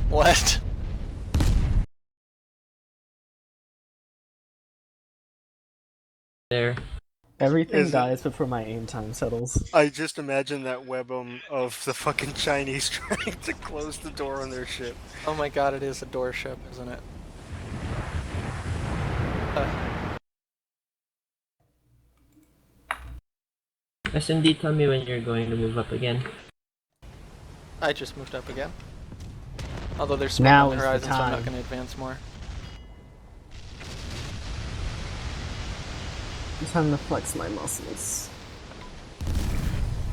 What? There. Everything dies before my aim time settles. I just imagine that webum of the fucking Chinese trying to close the door on their ship. Oh my god, it is a door ship, isn't it? SMD, tell me when you're going to move up again. I just moved up again. Although there's smoke Now on the is the horizon, so I'm not time. going to advance more. It's time to flex my muscles.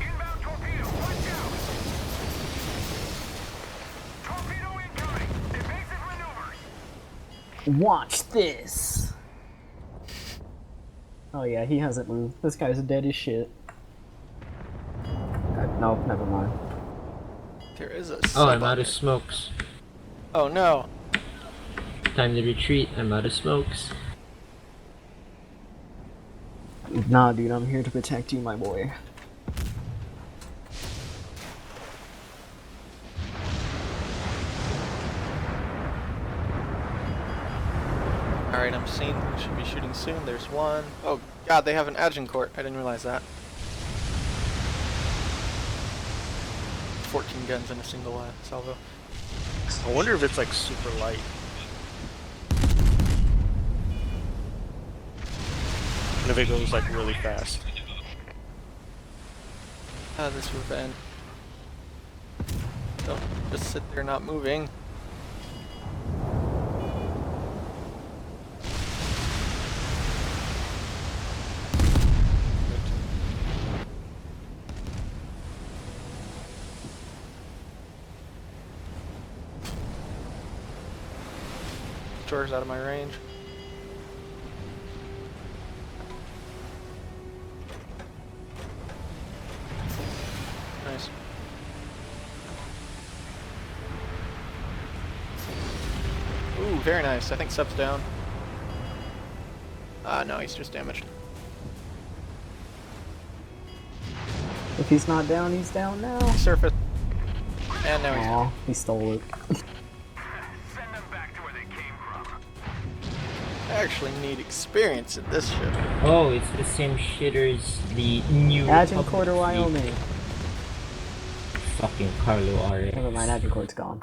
Inbound torpedo, watch out! Torpedo incoming! Evasive maneuvers! Watch this! Oh yeah, he hasn't moved. This guy's dead as shit. Nope, never mind. There is a Oh, I'm sub out on of it. smokes. Oh no! Time to retreat, I'm out of smokes. Nah, dude, I'm here to protect you, my boy. Alright, I'm seeing, should be shooting soon. There's one. Oh god, they have an Agincourt. I didn't realize that. 14 guns in a single salvo. I wonder if it's like super light. And if it goes like really fast. This revenge. Don't just sit there not moving. Destroyer's out of my range. Nice. Ooh, very nice. I think Sub's down. No, he's just damaged. If he's not down, he's down now. Surface. And now he's down. Aw, he stole it. Send them back to where they came from. I actually need experience in this ship. Oh, it's the same shitters, the new Agincourt or Republic fleet. Wyoming? Fucking Carlo RX. Never mind, Agincourt's gone.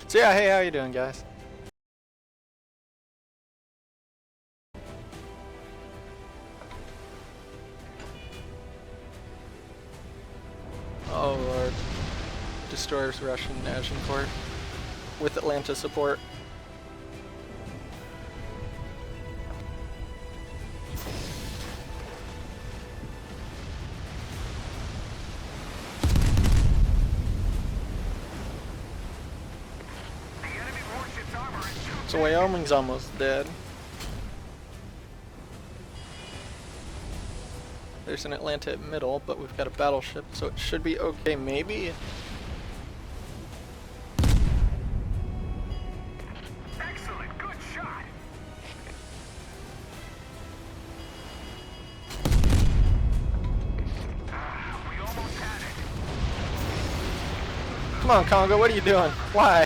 So yeah, hey, how you doing, guys? Oh lord. Destroyers Russian Agincourt with Atlanta support. The enemy warship's armor is too So Wyoming's almost dead. There's an Atlanta at middle, but we've got a battleship, so it should be okay, maybe? excellent. Good shot. We almost had it. Come on, Congo, what are you doing? Why?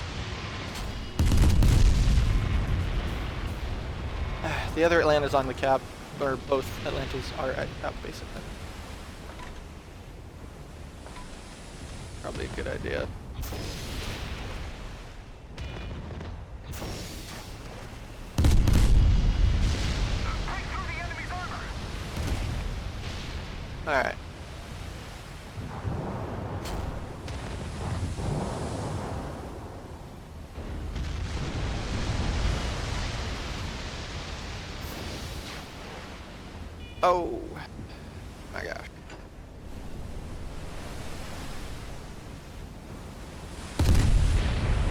The other Atlanta's on the cap, or both Atlantas are at cap, basically. Probably a good idea. Break through the enemy's armor. Alright. Oh my gosh.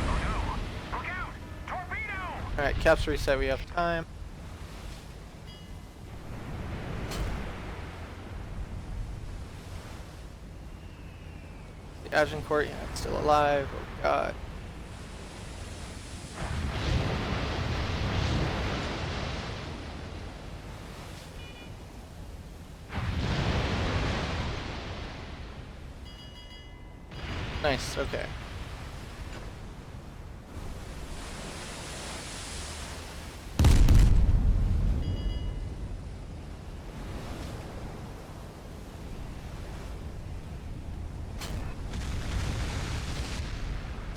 Oh no. Look out. Torpedo. Alright, caps reset, we have time. The Agincourt, yeah, it's still alive. Oh god. Nice, okay.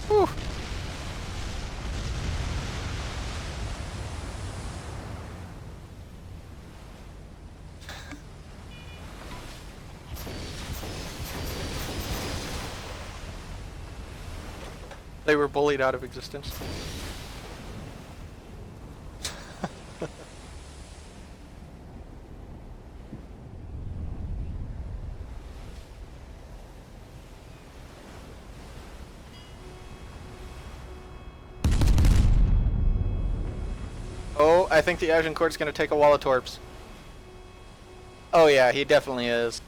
Whew. They were bullied out of existence. Oh, I think the Agincourt's gonna take a wall of torps. Oh yeah, he definitely is.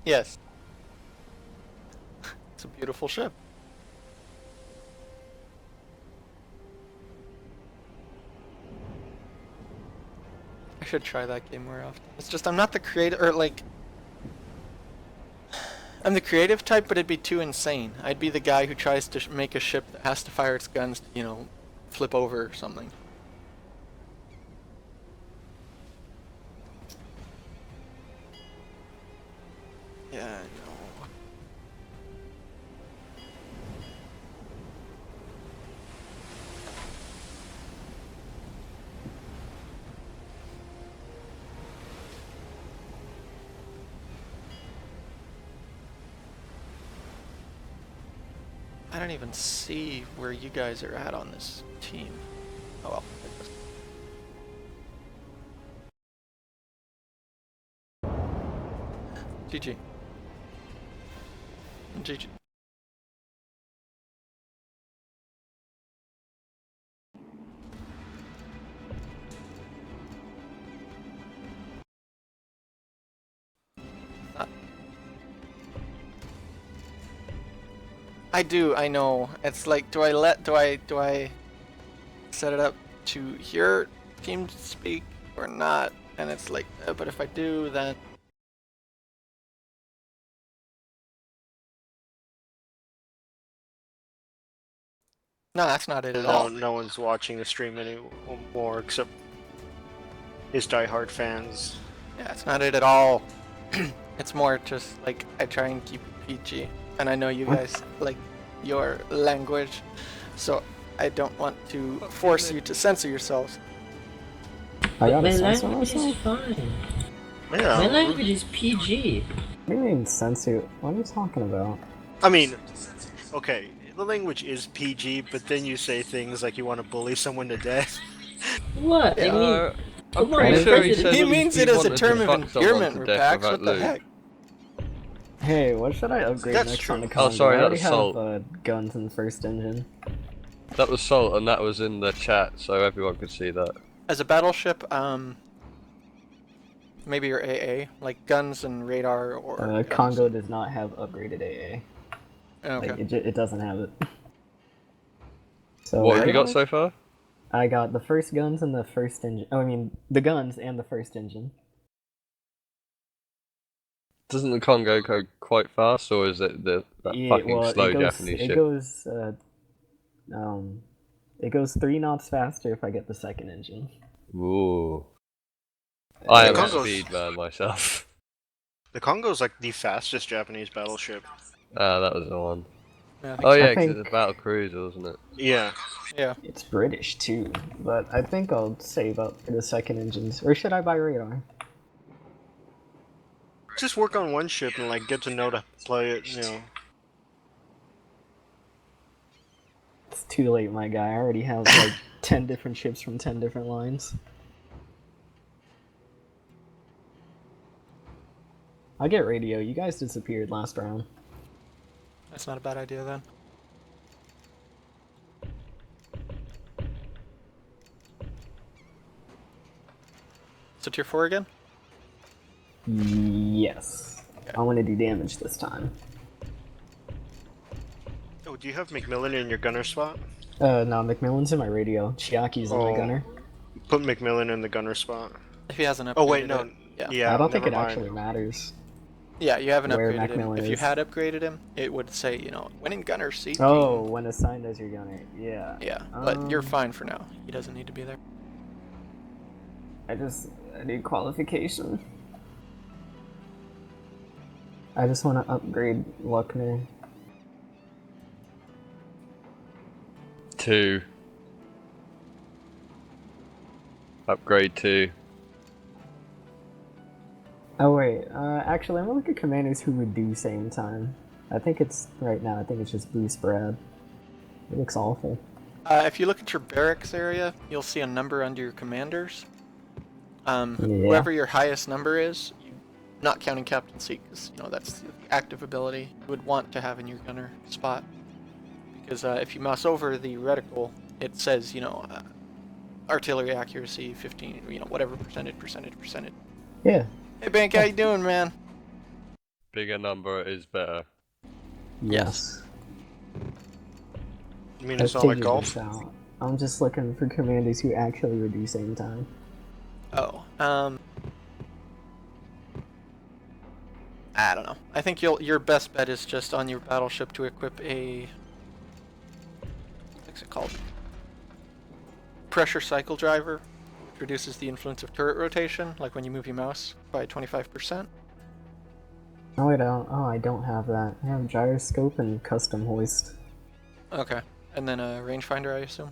Yes. It's a beautiful ship. I should try that game more often. It's just I'm not the creative, or like, I'm the creative type, but it'd be too insane. I'd be the guy who tries to make a ship that has to fire its guns to, you know, flip over or something. Yeah, I know. I don't even see where you guys are at on this team. Oh well. GG. GG. I do, I know. It's like, do I set it up to hear team speak or not? And it's like, but if I do, then... No, that's not it at all. No one's watching the stream anymore except his diehard fans. Yeah, it's not it at all. It's more just like, I try and keep it PG. And I know you guys like your language, so I don't want to force you to censor yourselves. I gotta My censor language is myself? fine. Yeah. My language is PG. What do you mean censor? What are you talking about? I mean, okay, the language is PG, but then you say things like you want to bully someone to death. What? I mean, I'm come on, pretty sure he President- said He means it as a wanted to term of fuck someone endearment, to death Rupax. What without the loot. heck? Hey, what should I upgrade That's next true. on the Oh, Congo? sorry, I already that's have Salt. guns in first engine. That was Salt, and that was in the chat, so everyone could see that. As a battleship, maybe your AA, like guns and radar or guns. Congo does not have upgraded AA. Okay. Like, it doesn't have it. So What have you got radar? so far? I got the first guns and the first engine. Oh, I mean, the guns and the first engine. Doesn't the Congo go quite fast, or is it that fucking slow Japanese ship? It goes 3 knots faster if I get the second engine. Ooh. I am a Congo's- speed man myself. The Congo's like the fastest Japanese battleship. Ah, that was the one. Yeah, I think Oh so. yeah, I because think- it's a battle cruiser, wasn't it? Yeah. Yeah. It's British too, but I think I'll save up for the second engines. Or should I buy radar? Just work on one ship and like get to know to play it, you know. It's too late, my guy. I already have like 10 different ships from 10 different lines. I'll get radio. You guys disappeared last round. That's not a bad idea then. So tier 4 again? Yes. I want to do damage this time. Oh, do you have McMillan in your gunner spot? No, McMillan's in my radio. Chiaki's in my gunner. Put McMillan in the gunner spot. If he hasn't upgraded Oh wait, no. it. Yeah. Yeah, I don't think never it mind. actually matters. Yeah, you haven't Where upgraded him. Macmillan If you is. had upgraded him, it would say, you know, when in gunner seat. Oh, when assigned as your gunner. Yeah. Yeah, but you're fine for now. He doesn't need to be there. I need qualification. I just want to upgrade Luckner. 2. Upgrade 2. Oh wait, actually I'm gonna look at commanders who would do same time. I think it's, right now, I think it's just Boost Brad. It looks awful. If you look at your barracks area, you'll see a number under your commanders. Whoever your highest number is, not counting Captain Seat, because, you know, that's the active ability you would want to have in your gunner spot. Because if you mouse over the reticle, it says, you know, artillery accuracy 15, you know, whatever percentage. Yeah. Hey Bank, how you doing, man? Bigger number is better. Yes. You mean it's not like golf? I'm just looking for commanders who actually would do same time. Oh, I don't know. I think your best bet is just on your battleship to equip a, what's it called? Pressure cycle driver, which reduces the influence of turret rotation, like when you move your mouse, by 25%. Oh wait, I don't have that. I have gyroscope and custom hoist. Okay, and then a rangefinder, I assume.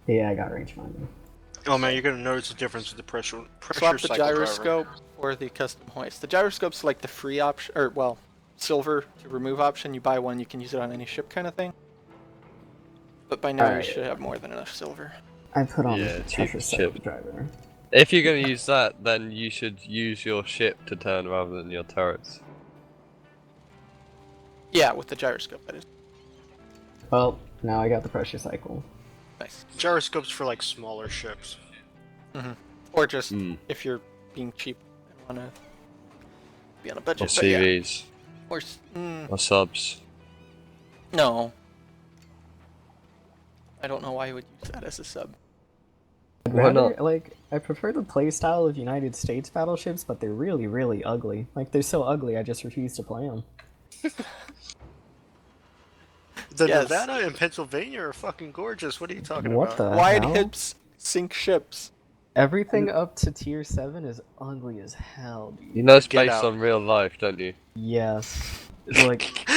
Yeah, I got rangefinder. Oh man, you're gonna notice the difference with the pressure Swap the cycle gyroscope driver. or the custom hoist. The gyroscope's like the free option, or well, silver to remove option. You buy one, you can use it on any ship, kind of thing. But by now you should have more than enough silver. I put on Yeah, the cheap pressure cycle ship. driver. If you're going to use that, then you should use your ship to turn rather than your turrets. Yeah, with the gyroscope, that is. Well, now I got the pressure cycle. Nice. Gyroscopes for like smaller ships. Or just if you're being cheap and want to be on a budget. Or but yeah. CVs. Or subs. No. I don't know why you would use that as a sub. I'd Why rather, not? like, I prefer the playstyle of United States battleships, but they're really, really ugly. Like, they're so ugly, I just refuse to play them. The Yes. Nevada and Pennsylvania are fucking gorgeous. What are you talking What about? the Wide hell? hips sink ships. Everything up to tier 7 is ugly as hell, dude. You know it's Get based out. on real life, don't you? Yes. Like,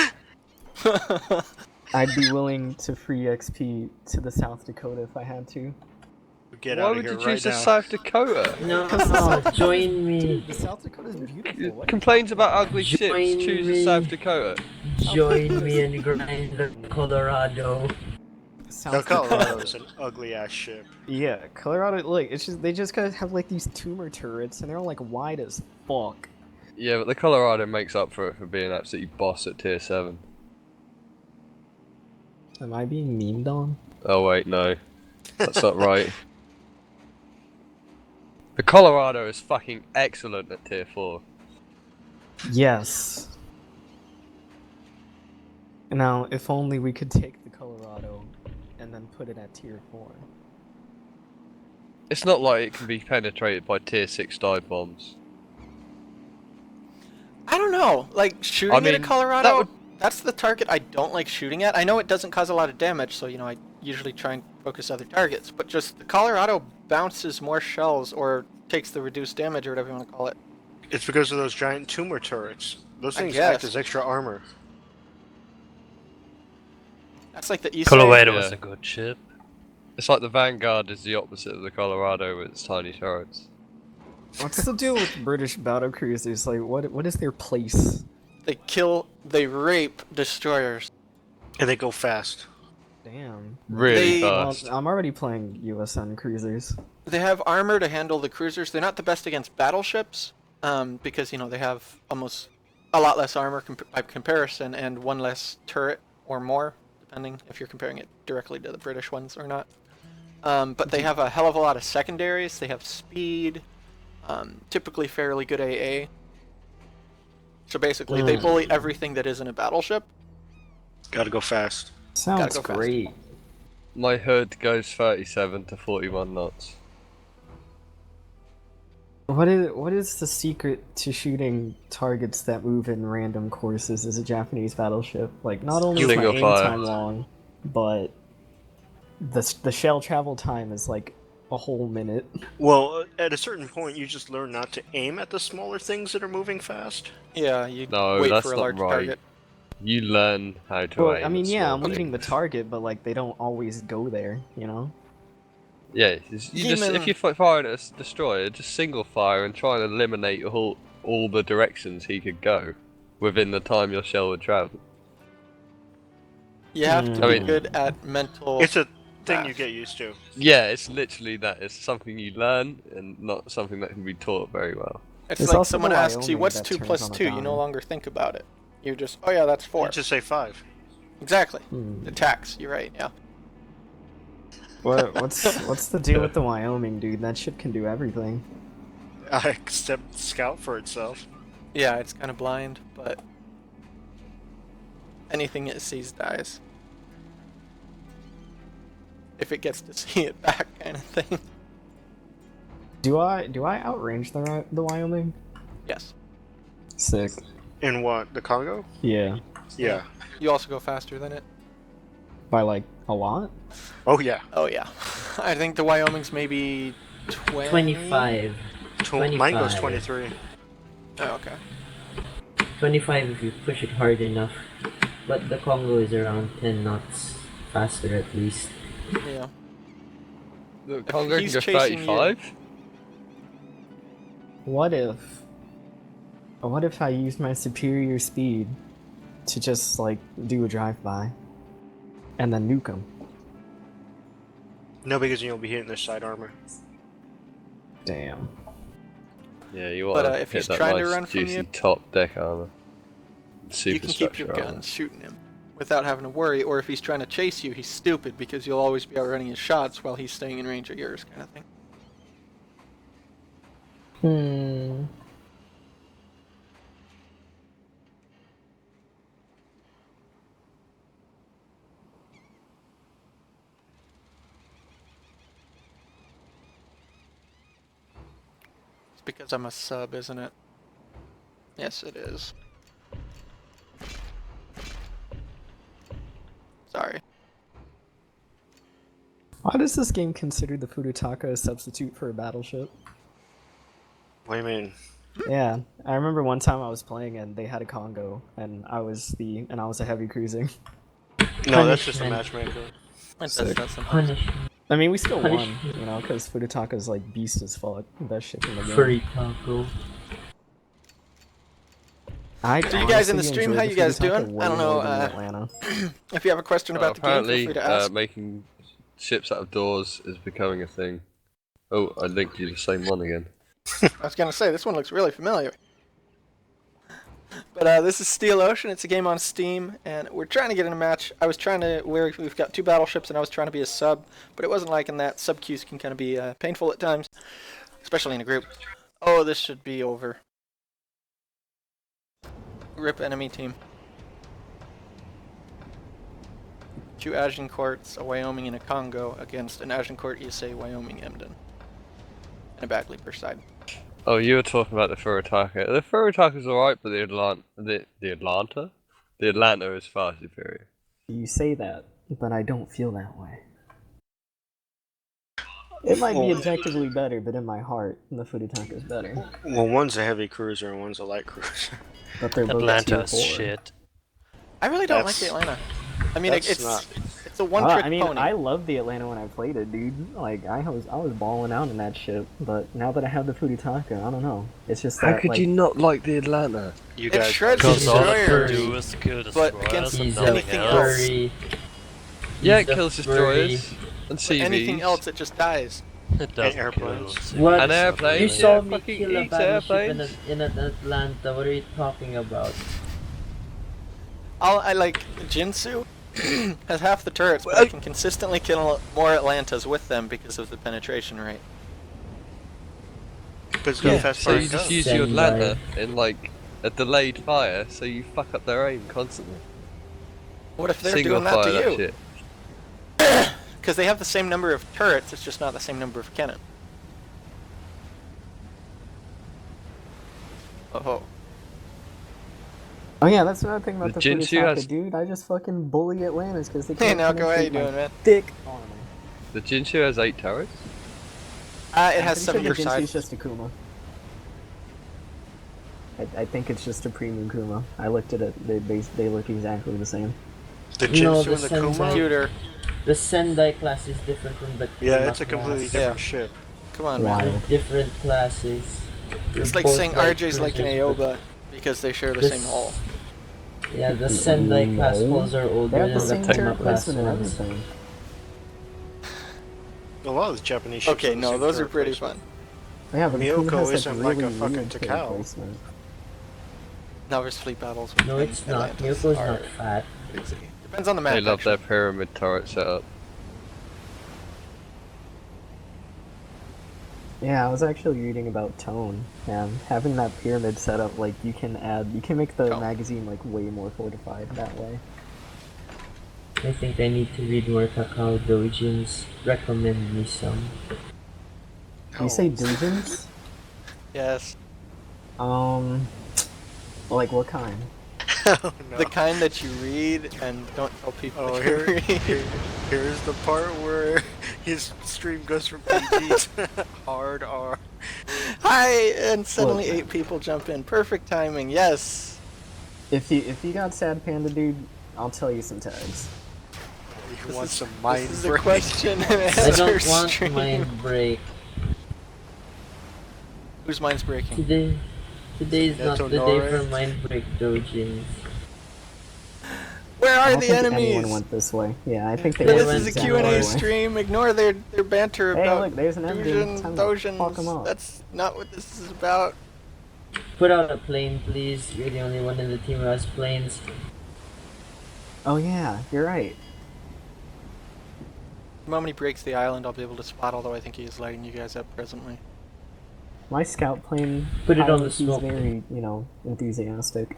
I'd be willing to free XP to the South Dakota if I had to. Get Why out of would here you right choose the now. South Dakota? No, join me. The South Dakota's beautiful. What? Complains about ugly ships, Join choose me. the South Dakota. Join me and grind the Colorado. No, Colorado is an ugly ass ship. Yeah, Colorado, look, it's just, they just gotta have like these tumor turrets and they're all like wide as fuck. Yeah, but the Colorado makes up for it for being absolutely boss at tier 7. Am I being memed on? Oh wait, no. That's not right. The Colorado is fucking excellent at tier 4. Yes. Now, if only we could take the Colorado and then put it at tier 4. It's not like it can be penetrated by tier 6 dive bombs. I don't know. Like, shooting at a mean, Colorado, that's the target I don't like shooting at. I know it doesn't cause a lot of damage, so, you know, I usually try and focus other targets. But just the Colorado bounces more shells or takes the reduced damage or whatever you want to call it. It's because of those giant tumor turrets. Those I things guess. act as extra armor. That's like the East Colorado Yeah. was a good ship. It's like the Vanguard is the opposite of the Colorado with its tiny turrets. What's the deal with British battle cruisers? Like, what is their place? They kill, they rape destroyers. And they go fast. Damn. Really Well, fast. I'm already playing USN cruisers. They have armor to handle the cruisers. They're not the best against battleships, because, you know, they have almost a lot less armor by comparison and one less turret or more, depending if you're comparing it directly to the British ones or not. But they have a hell of a lot of secondaries. They have speed, typically fairly good AA. So basically, they bully everything that isn't a battleship. Gotta go fast. Sounds go fast. great. My hood goes 37 to 41 knots. What is the secret to shooting targets that move in random courses as a Japanese battleship? Like, not only is my Single aim fire. time long, but the shell travel time is like a whole minute. Well, at a certain point, you just learn not to aim at the smaller things that are moving fast. Yeah, you No, wait that's for a not large right. target. You learn how to Well, aim I mean, at yeah, small I'm leaving the things. target, but like they don't always go there, you know? Yeah, if you're firing at a destroyer, just single fire and try and eliminate all the directions he could go within the time your shell would travel. You have to I be mean- good at mental. It's a thing you math. get used to. Yeah, it's literally that. It's something you learn and not something that can be taught very well. It's There's like also someone the asks you, Wyoming "What's that 2 turns plus on a 2?" You no dime. longer think about it. You just, "Oh yeah, that's 4." You just say 5. Exactly. Hmm. Attacks. You're right. Yeah. What's the deal with the Wyoming, dude? That ship can do everything. Except scout for itself. Yeah, it's kind of blind, but anything it sees dies. If it gets to see it back, kind of thing. Do I outrange the Wyoming? Yes. Sick. In what? The Congo? Yeah. Yeah. You also go faster than it. By like a lot? Oh yeah. Oh yeah. I think the Wyoming's maybe 20. 25. Mine goes 25. 23. Oh, okay. 25 if you push it hard enough. But the Congo is around 10 knots faster at least. Yeah. The Congo can he's go chasing you- 35? What if I used my superior speed to just like do a drive-by and then nuke them? No, because you'll be hitting their side armor. Damn. Yeah, you But, want to if hit he's that trying to nice run from juicy you- top deck armor. You can keep your Superstructure armor. guns shooting him without having to worry, or if he's trying to chase you, he's stupid because you'll always be outrunning his shots while he's staying in range of yours, kind of thing. Hmm. It's because I'm a sub, isn't it? Yes, it is. Sorry. Why does this game consider the Furutaka a substitute for a battleship? What do you mean? Yeah, I remember one time I was playing and they had a Congo and I was a heavy cruising. No, that's just a Punishment. matchmaker. It does Sick. that sometimes. Punishment. I mean, we still won, Punishment. you know, because Furutaka's like beast as fuck, best ship in the game. Furry taco. So you guys in the honestly stream, enjoyed how the you guys Furutaka doing? way I don't more know, than the Atlanta. If you have a question about the game, feel Apparently, free to ask. making ships out of doors is becoming a thing. Oh, I linked you the same one again. I was gonna say, this one looks really familiar. But this is Steel Ocean. It's a game on Steam, and we're trying to get in a match. I was trying to, we've got 2 battleships, and I was trying to be a sub, but it wasn't liking that. Sub queues can kind of be painful at times, especially in a group. Oh, this should be over. Rip enemy team. 2 Agincourts, a Wyoming, and a Congo against an Agincourt, ESA, Wyoming, Emden. And a Bagley per side. Oh, you were talking about the Furutaka. The Furutaka's alright, but the Atlanta is far superior. You say that, but I don't feel that way. It might be objectively better, but in my heart, the Furutaka is better. Well, one's a heavy cruiser and one's a light cruiser. But they're both Atlanta's tier 4. shit. I really don't like That's- the Atlanta. I mean, that's it's not- it's a one-trick I mean, pony. I loved the Atlanta when I played it, dude. Like, I was balling out in that ship, but now that I have the Furutaka, I don't know. It's just that, How could like, you not like the Atlanta? You It guys. shreds Because all the destroyers, crew is good as but well, against and He's nothing a anything else. else. furry. Yeah, He's it a kills furry. destroyers and CVs. anything else, it just dies. It doesn't airplanes. kill What? An airplane. You Yeah, saw me fucking kill a eats battleship airplanes. in Atlanta. What are you talking about? I like Jinsu has half the turrets, but I can consistently kill more Atlantas with them because of the penetration rate. But it's got Yeah, fast so you fire just guns. use your Standby. Atlanta in like a delayed fire, so you fuck up their aim constantly. What if they're Single doing that fire to that you? shit. Because they have the same number of turrets, it's just not the same number of cannon. Oh. Oh yeah, that's another thing about The the free Jinchu attacker, has- dude. I just fucking bully Atlantis because they Hey, can't now go, how you penetrate my doing, man? thick armor. The Jinchu has 8 turrets? It has I'm some of pretty your sure the Jinchu's sides. just a Kuma. I think it's just a premium Kuma. I looked at it. They look exactly the same. The No, Jinsu the and the Kuma? Computer. The Sendai class is different from the Yeah, Kuma it's a completely class. different ship. Come on, Wow. man. They're different classes. It's They're like both saying RJ's like an cruisers, but- Aoba because they share the This- same hull. Yeah, the Sendai class No. hulls are They older have than the the same Kuma turret class placement and ones. everything. A lot of the Japanese ships Okay, have the no, same those are turret pretty placement. fun. Yeah, but the Kuma Miyoko has isn't like like a really fucking weird turret Takao. placement. Now there's fleet battles. No, and it's not. Atlantis Myoko's are not fat. crazy. Depends on the map. They love actually. their pyramid turret setup. Yeah, I was actually reading about tone, and having that pyramid set up, like, you can make the Tone. magazine, like, way more fortified that way. I think I need to read more Kakao Dojins. Recommend me some. You say dojins? Yes. Like what kind? Oh no. The kind that you read and don't tell people Oh, that you read. here's the part where his stream goes from PG to hard R. Hi, and suddenly Look. 8 people jump in. Perfect timing. Yes. If you got sad panda, dude, I'll tell you some tags. You want some mind This is a break. question and I answer don't want stream. mind break. Whose mind's breaking? Today is not Neto the day for Norris. mind break Dojins. Where I are don't the think enemies? anyone went this way. Yeah, I think they They went This went is a exactly Q&A the way. stream. Ignore their banter Hey, about look, there's an Emden. Time to fuck 'em dojins. up. That's not what this is about. Put out a plane, please. You're the only one in the team who has planes. Oh yeah, you're right. The moment he breaks the island, I'll be able to spot, although I think he is lighting you guys up presently. My scout plane Put it on pilot, the he's smoke. very, enthusiastic.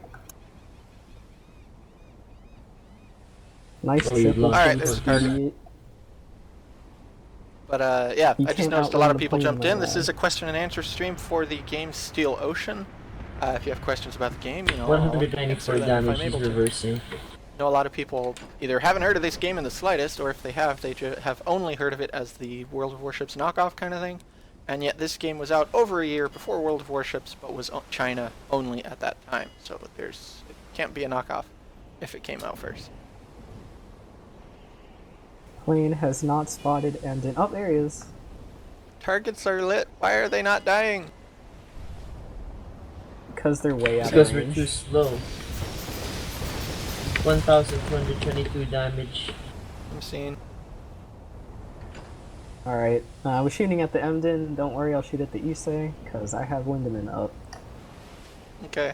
Nice Oh, you triple lost Alright, jump there's a for target. idiot. But yeah, You I just can't noticed a outrun lot of the people plane, jumped my in. This guy. is a question and answer stream for the game Steel Ocean. If you have questions about the game, I'll 194 answer them if damage I'm is able to. reversing. I know a lot of people either haven't heard of this game in the slightest, or if they have, they have only heard of it as the World of Warships knockoff kind of thing. And yet this game was out over a year before World of Warships, but was China only at that time. So it can't be a knockoff if it came out first. Plane has not spotted Emden. Oh, there he is. Targets are lit. Why are they not dying? Because they're way out Because of we're range. too slow. 1,222 damage. I'm seeing. Alright, I was shooting at the Emden. Don't worry, I'll shoot at the Issei, because I have Lindemann up. Okay.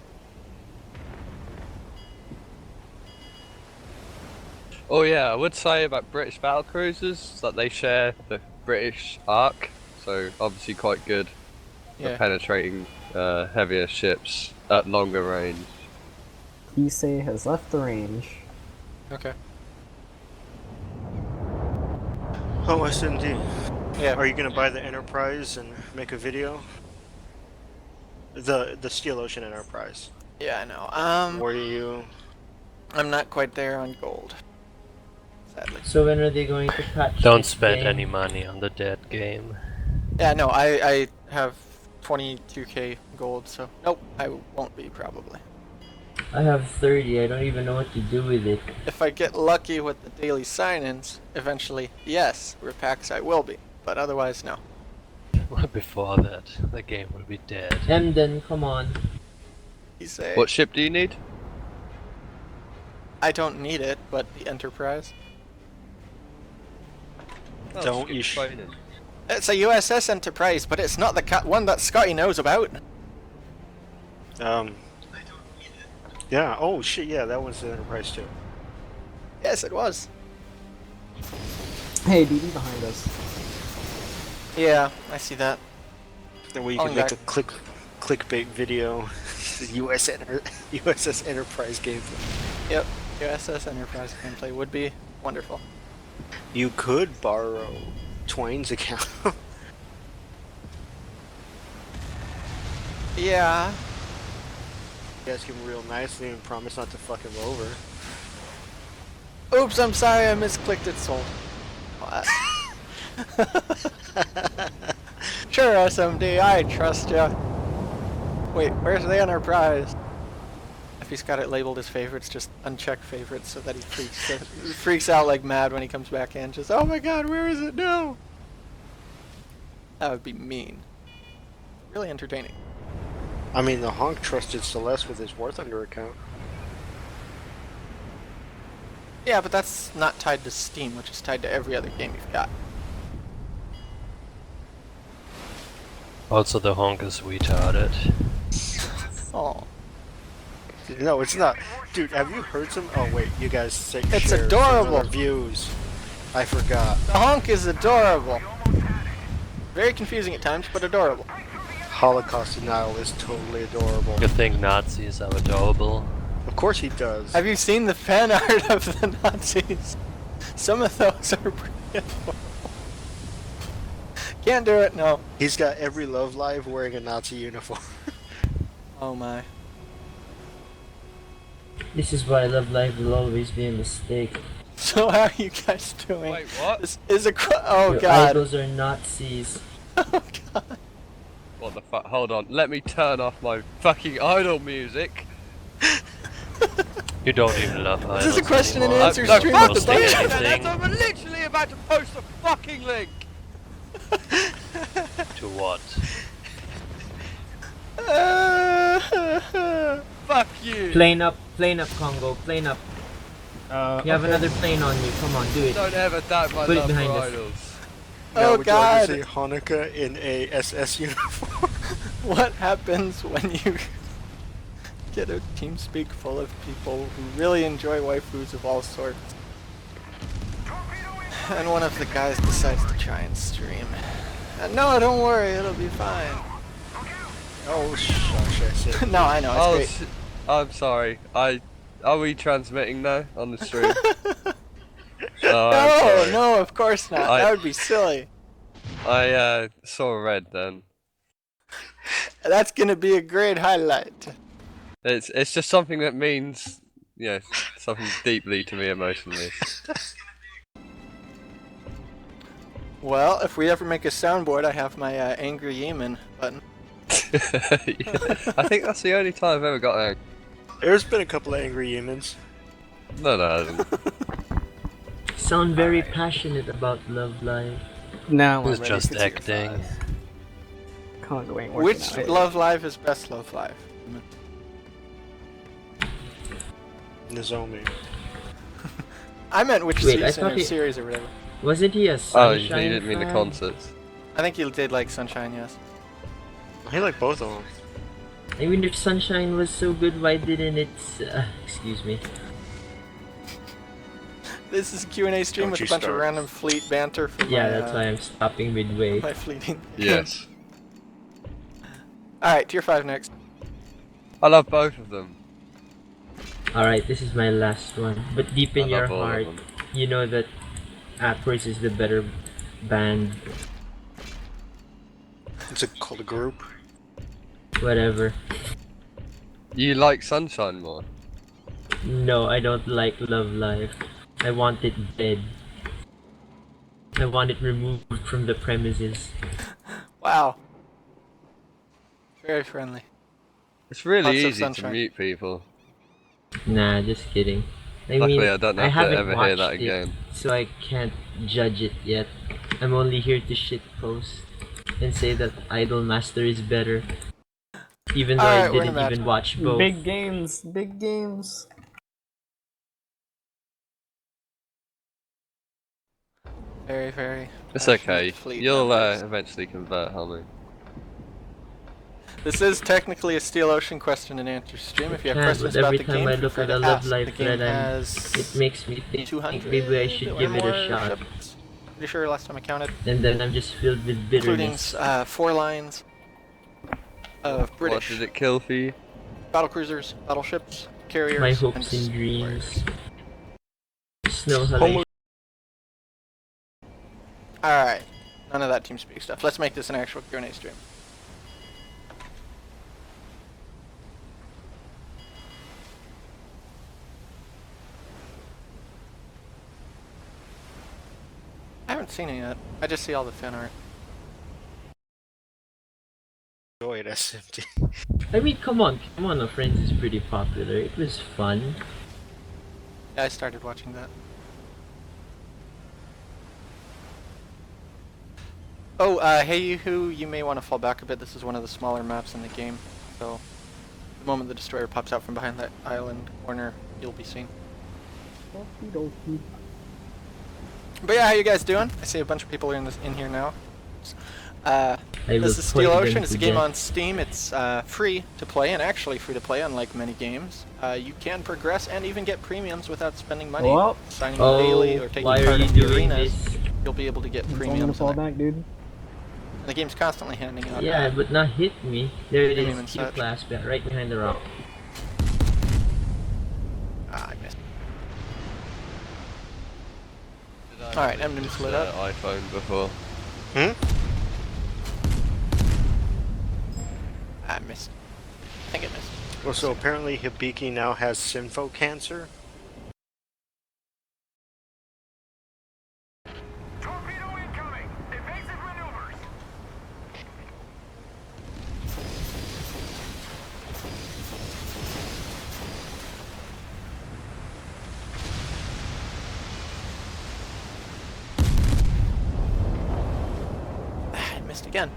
Oh yeah, I would say about British battle cruisers that they share the British arc, so obviously quite good for Yeah. penetrating heavier ships at longer range. Issei has left the range. Okay. Oh, SMD. Yeah. Are you gonna buy the Enterprise and make a video? The Steel Ocean Enterprise. Yeah, I know. Or you? I'm not quite there on gold. Sadly. So when are they going to patch Don't this spend game? any money on the dead game. Yeah, no, I have 22k gold, so nope, I won't be probably. I have 30, I don't even know what to do with it. If I get lucky with the daily sign-ins, eventually, yes, repacks I will be, but otherwise, no. Before that, the game will be dead. Emden, come on. He's a, What ship do you need? I don't need it, but the Enterprise. Oh, Don't skip you training. It's a USS Enterprise, but it's not the one that Scotty knows about. Yeah. Oh shit. Yeah, that one's the Enterprise too. Yes, it was. Hey, DD behind us. Yeah, I see that. Then where you Oh, can make back. a clickbait video. USS Enterprise gameplay. Yep, USS Enterprise gameplay would be wonderful. You could borrow Twain's account. Yeah. You ask him real nicely and promise not to fuck him over. Oops, I'm sorry, I misclicked it, sold. What? Sure, SMD, I trust ya. Wait, where's the Enterprise? If he's got it labeled as favorites, just uncheck favorites so that he freaks out like mad when he comes back in. Just, oh my god, where is it now? That would be mean. Really entertaining. I mean, the honk trusted Celeste with his WarThunder account. Yeah, but that's not tied to Steam, which is tied to every other game you've got. Also, the honk is retarded. Oh. No, it's not. Dude, have you heard some? Oh wait, you guys say It's share adorable. some reviews. I forgot. The honk is adorable. Very confusing at times, but adorable. Holocaust denial is totally adorable. You think Nazis are adorable? Of course he does. Have you seen the fan art of the Nazis? Some of those are pretty adorable. Can't do it, no. He's got every Love Live wearing a Nazi uniform. Oh my. This is why Love Live will always be a mistake. So how are you guys doing? Wait, what? This is a oh Your god. idols are Nazis. Oh god. What the fuck? Hold on. Let me turn off my fucking idol music. You don't even love idols This is a question and anymore. answer No, stream fuck with the posting the bunch. anything. internet, I'm literally about to post a fucking link. To what? Fuck you. Plane up, Congo, plane up. You have another plane on you, come on, do it. Don't ever doubt my Put it love behind for us. idols. Now, Oh would you like to god. see Hanukkah in a SS uniform? What happens when you get a TeamSpeak full of people who really enjoy waifus of all sorts? And one of the guys decides to try and stream. No, don't worry, it'll be fine. Oh, shush, I said. No, I know, it's Oh, great. I'm sorry. Are we transmitting now on the stream? I'm No, sorry. no, of course not. I- That would be silly. I saw red then. That's gonna be a great highlight. It's just something that means, yeah, something deeply to me emotionally. Well, if we ever make a soundboard, I have my Angry Yeoman button. I think that's the only time I've ever got angry. There's been a couple of angry humans. No, it hasn't. Sound very passionate about Love Live. No, Who's I'm ready just for tier acting? 5. Congo ain't working Which out. Love Live is best Love Live? Nozomi. I meant which Wait, I season thought or he- series or whatever. Wasn't he a Oh, Sunshine you didn't mean the fan? concerts. I think you did like Sunshine, yes. I like both of them. I mean, if Sunshine was so good, why didn't it... excuse me. This is a Q&A stream Don't with a you bunch of start. random fleet banter from Yeah, my, that's why I'm stopping midway. my fleeting. Yes. Alright, tier 5 next. I love both of them. Alright, this is my last one. But deep in I your love all of heart, them. you know that Appers is the better band. It's called a group. Whatever. You like Sunshine more? No, I don't like Love Live. I want it dead. I want it removed from the premises. Wow. Very friendly. It's really Lots of easy to Sunshine. mute people. Nah, just kidding. I Luckily, mean, I don't have to haven't ever hear watched that it, again. so I can't judge it yet. I'm only here to shitpost and say that Idolmaster is better. Even though Alright, I we're in a didn't match. even watch both. Big games, big games. Very, very. It's passionate okay. fleet You'll members. eventually convert, homie. This is technically a Steel Ocean question and answer stream. If you have Yeah, questions but about every the time game, I feel look free at to a Love ask. Live The game thread, has it makes me think 200 maybe I should or give it more a shot. ships. Pretty sure last time I counted, And then I'm just filled with including bitterness. 4 lines of What British. did it kill for you? battlecruisers, battleships, carriers, My and hopes and destroyers. dreams. Snow halation. Alright, none of that TeamSpeak stuff. Let's make this an actual Q&A stream. I haven't seen it yet. I just see all the fan art. Enjoy it, SMT. I mean, come on, no Friends is pretty popular. It was fun. Yeah, I started watching that. Oh, hey you may want to fall back a bit. This is one of the smaller maps in the game, so the moment the destroyer pops out from behind that island corner, you'll be seen. Okie dokie. But yeah, how you guys doing? I see a bunch of people in here now. This is play Steel them Ocean. It's a to game death. on Steam. It's free to play, and actually free to play, unlike many games. You can progress and even get premiums without spending money. Well, Signing up daily or taking why are part you in the doing arenas, this? you'll be able to get I'm gonna premiums. fall And back, dude. the game's constantly handing out. Yeah, but not hit me. There it Premium and is, Q such. class, right behind the rock. I missed. Alright, Emnem's lit up. iPhone before. Hmm? I missed. I think I missed. Well, so apparently Hibiki now has Sinfo cancer. Torpedo incoming! Evasive maneuvers! I missed again.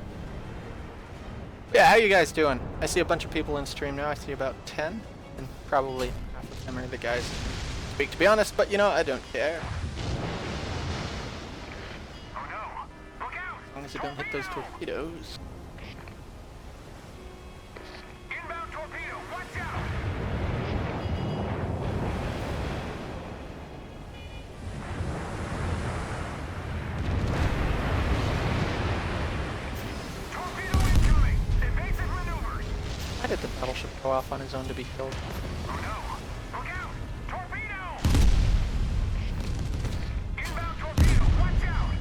Yeah, how you guys doing? I see a bunch of people in stream now. I see about 10, and probably half of them are the guys who speak, to be honest, but you know, I don't care. Oh no! Look out! As long as you don't hit those torpedoes. Inbound torpedo! Watch out! Torpedo incoming! Evasive maneuvers! Why did the battleship go off on his own to be killed? Oh no! Look out! Torpedo! Inbound torpedo! Watch out!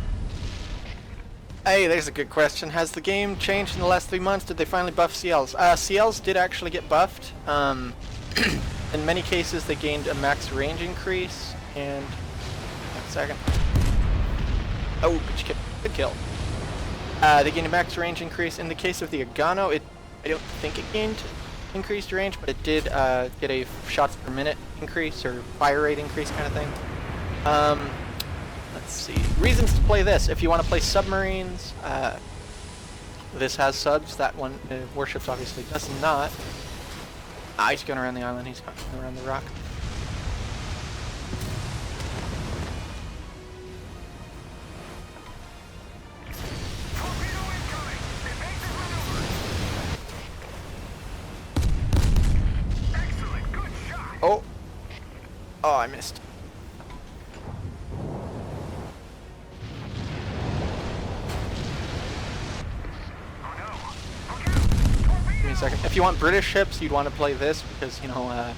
Hey, there's a good question. Has the game changed in the last 3 months? Did they finally buff CLs? CLs did actually get buffed. In many cases, they gained a max range increase, and... Wait a second. Oh, good kill. They gained a max range increase. In the case of the Agano, I don't think it gained increased range, but it did get a shots per minute increase, or fire rate increase kind of thing. Let's see. Reasons to play this. If you want to play submarines, this has subs. That one, Warships obviously does not. He's going around the island. He's going around the rock. Torpedo incoming! Evasive maneuvers! Excellent! Good shot! Oh! Oh, I missed. Oh no! Look out! Torpedo! Give me a second. If you want British ships, you'd want to play this because, you know,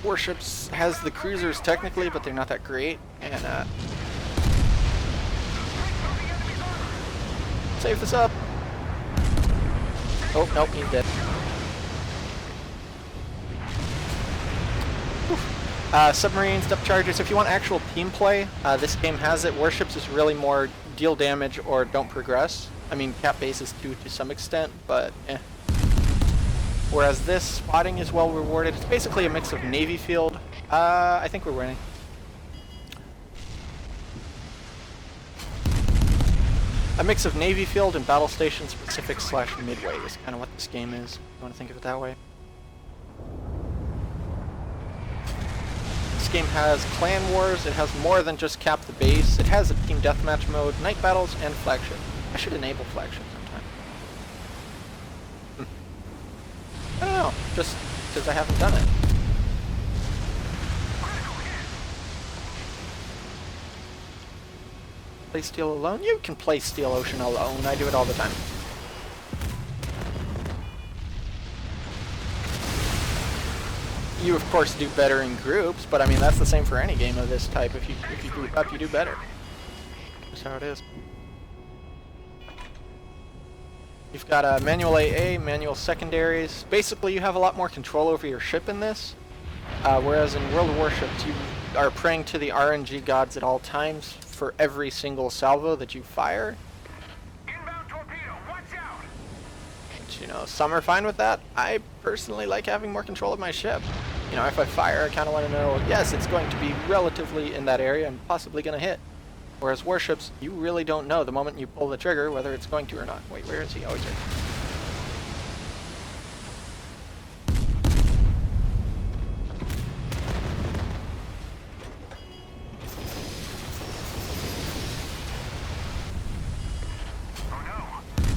Warships has the cruisers technically, but they're not that great. And, save this up. Oh, nope, he's dead. Submarines, depth charges. If you want actual team play, this game has it. Warships is really more deal damage or don't progress. I mean, cap bases too to some extent, but eh. Whereas this, spotting is well rewarded. It's basically a mix of Navy field. I think we're winning. A mix of Navy field and battle station specific / midway is kind of what this game is. You want to think of it that way. This game has clan wars. It has more than just cap the base. It has a team deathmatch mode, night battles, and flagship. I should enable flagship sometime. I don't know, just because I haven't done it. Play Steel alone? You can play Steel Ocean alone. I do it all the time. you of course do better in groups, but I mean that's the same for any game of this type. If you group up, you do better. That's how it is. You've got a manual AA, manual secondaries. Basically, you have a lot more control over your ship in this. Whereas in World of Warships, you are praying to the RNG gods at all times for every single salvo that you fire. Inbound torpedo, watch out! Which, you know, some are fine with that. I personally like having more control of my ship. You know, if I fire, I kind of want to know, yes, it's going to be relatively in that area and possibly going to hit. Whereas warships, you really don't know the moment you pull the trigger whether it's going to or not. Wait, where is he? Oh, he's here. Oh no!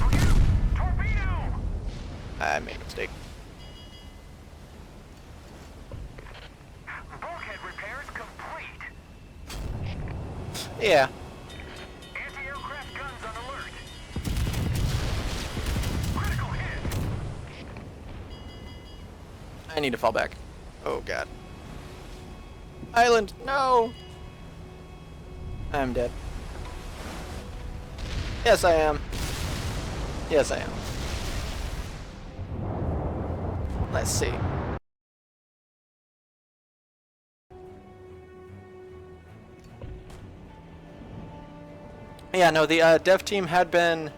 Look out! Torpedo! I made a mistake. Bulkhead repairs complete. Yeah. Anti-aircraft guns on alert. Critical hit. I need to fall back. Oh god. Island, no! I'm dead. Yes, I am. Yes, I am. Let's see. Yeah, no, the dev team had been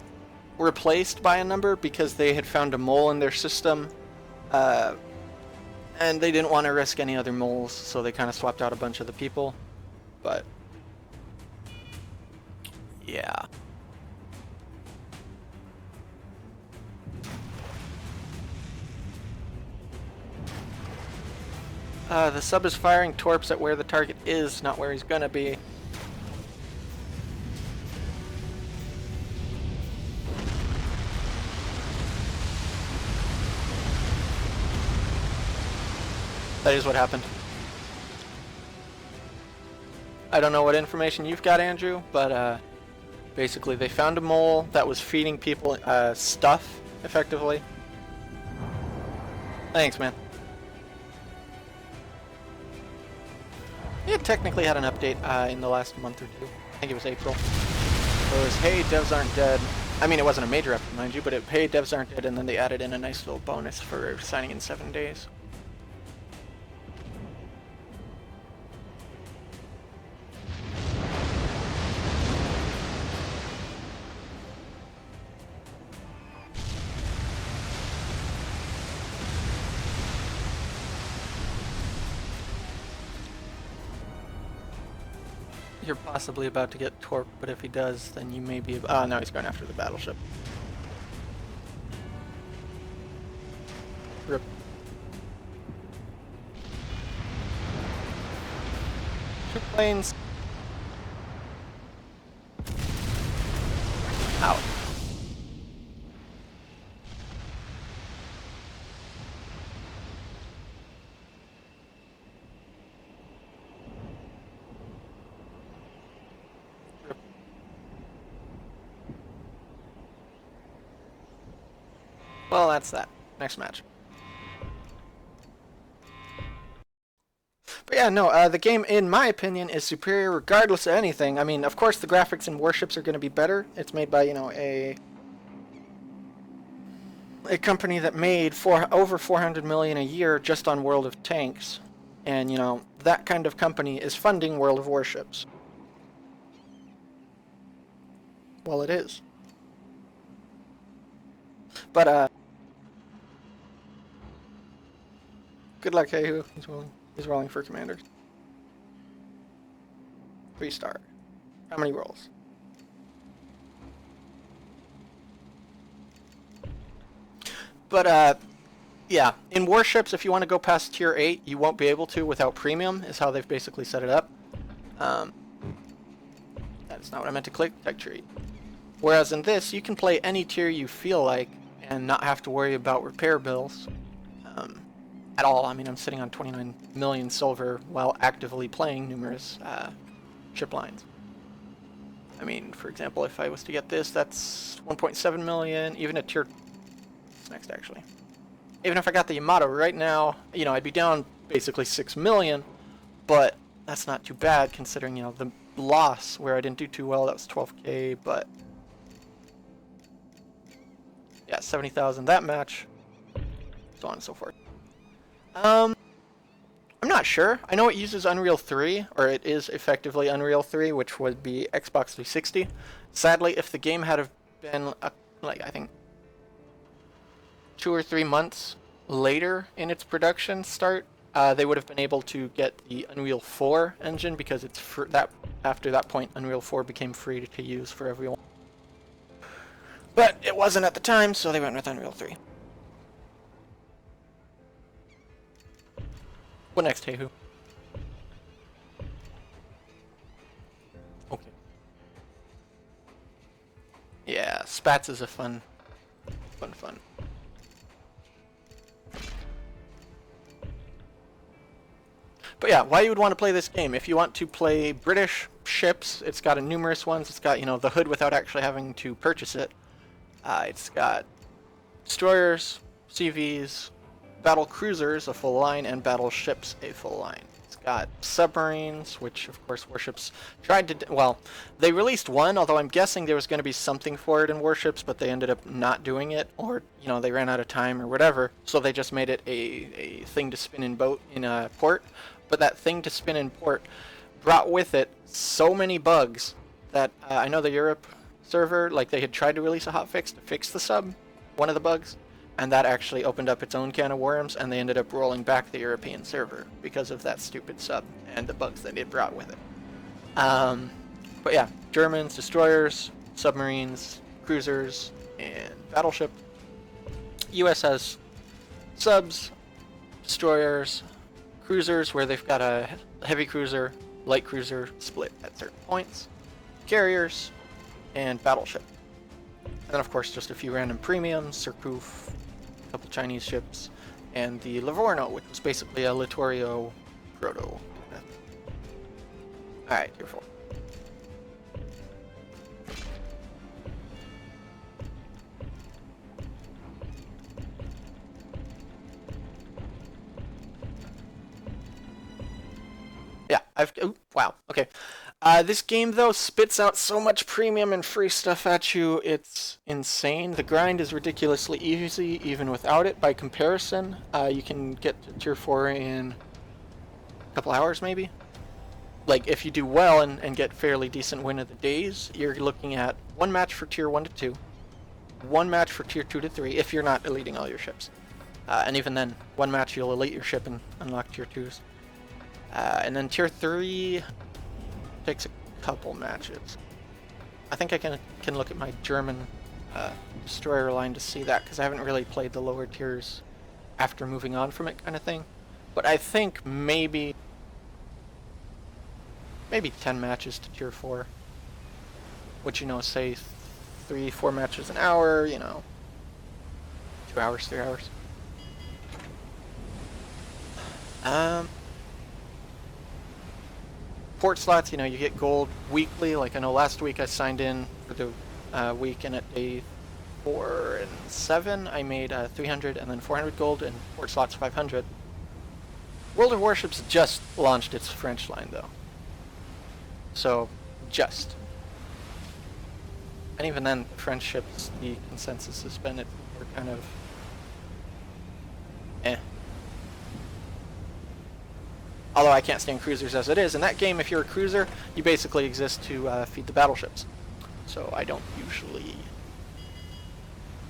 replaced by a number because they had found a mole in their system. And they didn't want to risk any other moles, so they kind of swapped out a bunch of the people. But yeah. The sub is firing torps at where the target is, not where he's gonna be. That is what happened. I don't know what information you've got, Andrew, but basically they found a mole that was feeding people stuff, effectively. Thanks, man. It technically had an update in the last month or two. I think it was April. It was, hey, devs aren't dead. I mean, it wasn't a major update, mind you, but hey, devs aren't dead, and then they added in a nice little bonus for signing in 7 days. You're possibly about to get torped, but if he does, then you may be. Oh, no, he's going after the battleship. Rip. Two planes. Out. Well, that's that. Next match. But yeah, no, the game, in my opinion, is superior regardless of anything. I mean, of course, the graphics in Warships are going to be better. It's made by, you know, a company that made over 400 million a year just on World of Tanks. And, you know, that kind of company is funding World of Warships. Well, it is. But, good luck, Hehu. He's rolling for commanders. 3-star. How many rolls? But, yeah. In Warships, if you want to go past Tier 8, you won't be able to without Premium, is how they've basically set it up. That's not what I meant to click. Tech tree. Whereas in this, you can play any tier you feel like and not have to worry about repair bills. At all. I mean, I'm sitting on 29 million silver while actively playing numerous ship lines. I mean, for example, if I was to get this, that's 1.7 million, even a tier... What's next, actually? Even if I got the Yamato right now, you know, I'd be down basically 6 million, but that's not too bad considering, you know, the loss where I didn't do too well, that was 12k, but yeah, 70,000 that match, so on and so forth. I'm not sure. I know it uses Unreal 3, or it is effectively Unreal 3, which would be Xbox 360. Sadly, if the game had have been, like, I think 2 or 3 months later in its production start, they would have been able to get the Unreal 4 engine, because it's after that point Unreal 4 became free to use for everyone. But it wasn't at the time, so they went with Unreal 3. What next, Hehu? Okay. Yeah, Spats is a fun. But yeah, why you would want to play this game? If you want to play British ships, it's got numerous ones. It's got, you know, the hood without actually having to purchase it. It's got destroyers, CVs, battle cruisers, a full line, and battleships, a full line. It's got submarines, which of course warships tried to, well, they released one, although I'm guessing there was going to be something for it in warships, but they ended up not doing it, or, you know, they ran out of time or whatever, so they just made it a thing to spin in port. But that thing to spin in port brought with it so many bugs that I know the Europe server, like, they had tried to release a hotfix to fix the sub, one of the bugs, and that actually opened up its own can of worms, and they ended up rolling back the European server because of that stupid sub and the bugs that it brought with it. But yeah, Germans, destroyers, submarines, cruisers, and battleship. US has subs, destroyers, cruisers, where they've got a heavy cruiser, light cruiser split at certain points, carriers, and battleship. And then of course just a few random premiums, Surcouf, a couple Chinese ships, and the Livorno, which was basically a Littorio proto. Alright, tier 4. Yeah, wow, okay. This game, though, spits out so much premium and free stuff at you, it's insane. The grind is ridiculously easy, even without it. By comparison, you can get to tier 4 in a couple hours, maybe? Like, if you do well and get fairly decent win of the days, you're looking at 1 match for tier 1 to 2, 1 match for tier 2 to 3, if you're not eliting all your ships. And even then, 1 match you'll elite your ship and unlock tier 2s. And then tier 3 takes a couple matches. I think I can look at my German destroyer line to see that, because I haven't really played the lower tiers after moving on from it, kind of thing. But I think maybe 10 matches to tier 4, which, you know, say 3-4 matches an hour, you know, 2 hours, 3 hours. Port slots, you know, you get gold weekly. Like, I know last week I signed in for the week, and at day 4 and 7 I made 300 and then 400 gold, and port slots 500. World of Warships just launched its French line, though. So, just. And even then, the French ships, the consensus has been we're kind of eh. Although I can't stand cruisers as it is. In that game, if you're a cruiser, you basically exist to feed the battleships. So I don't usually...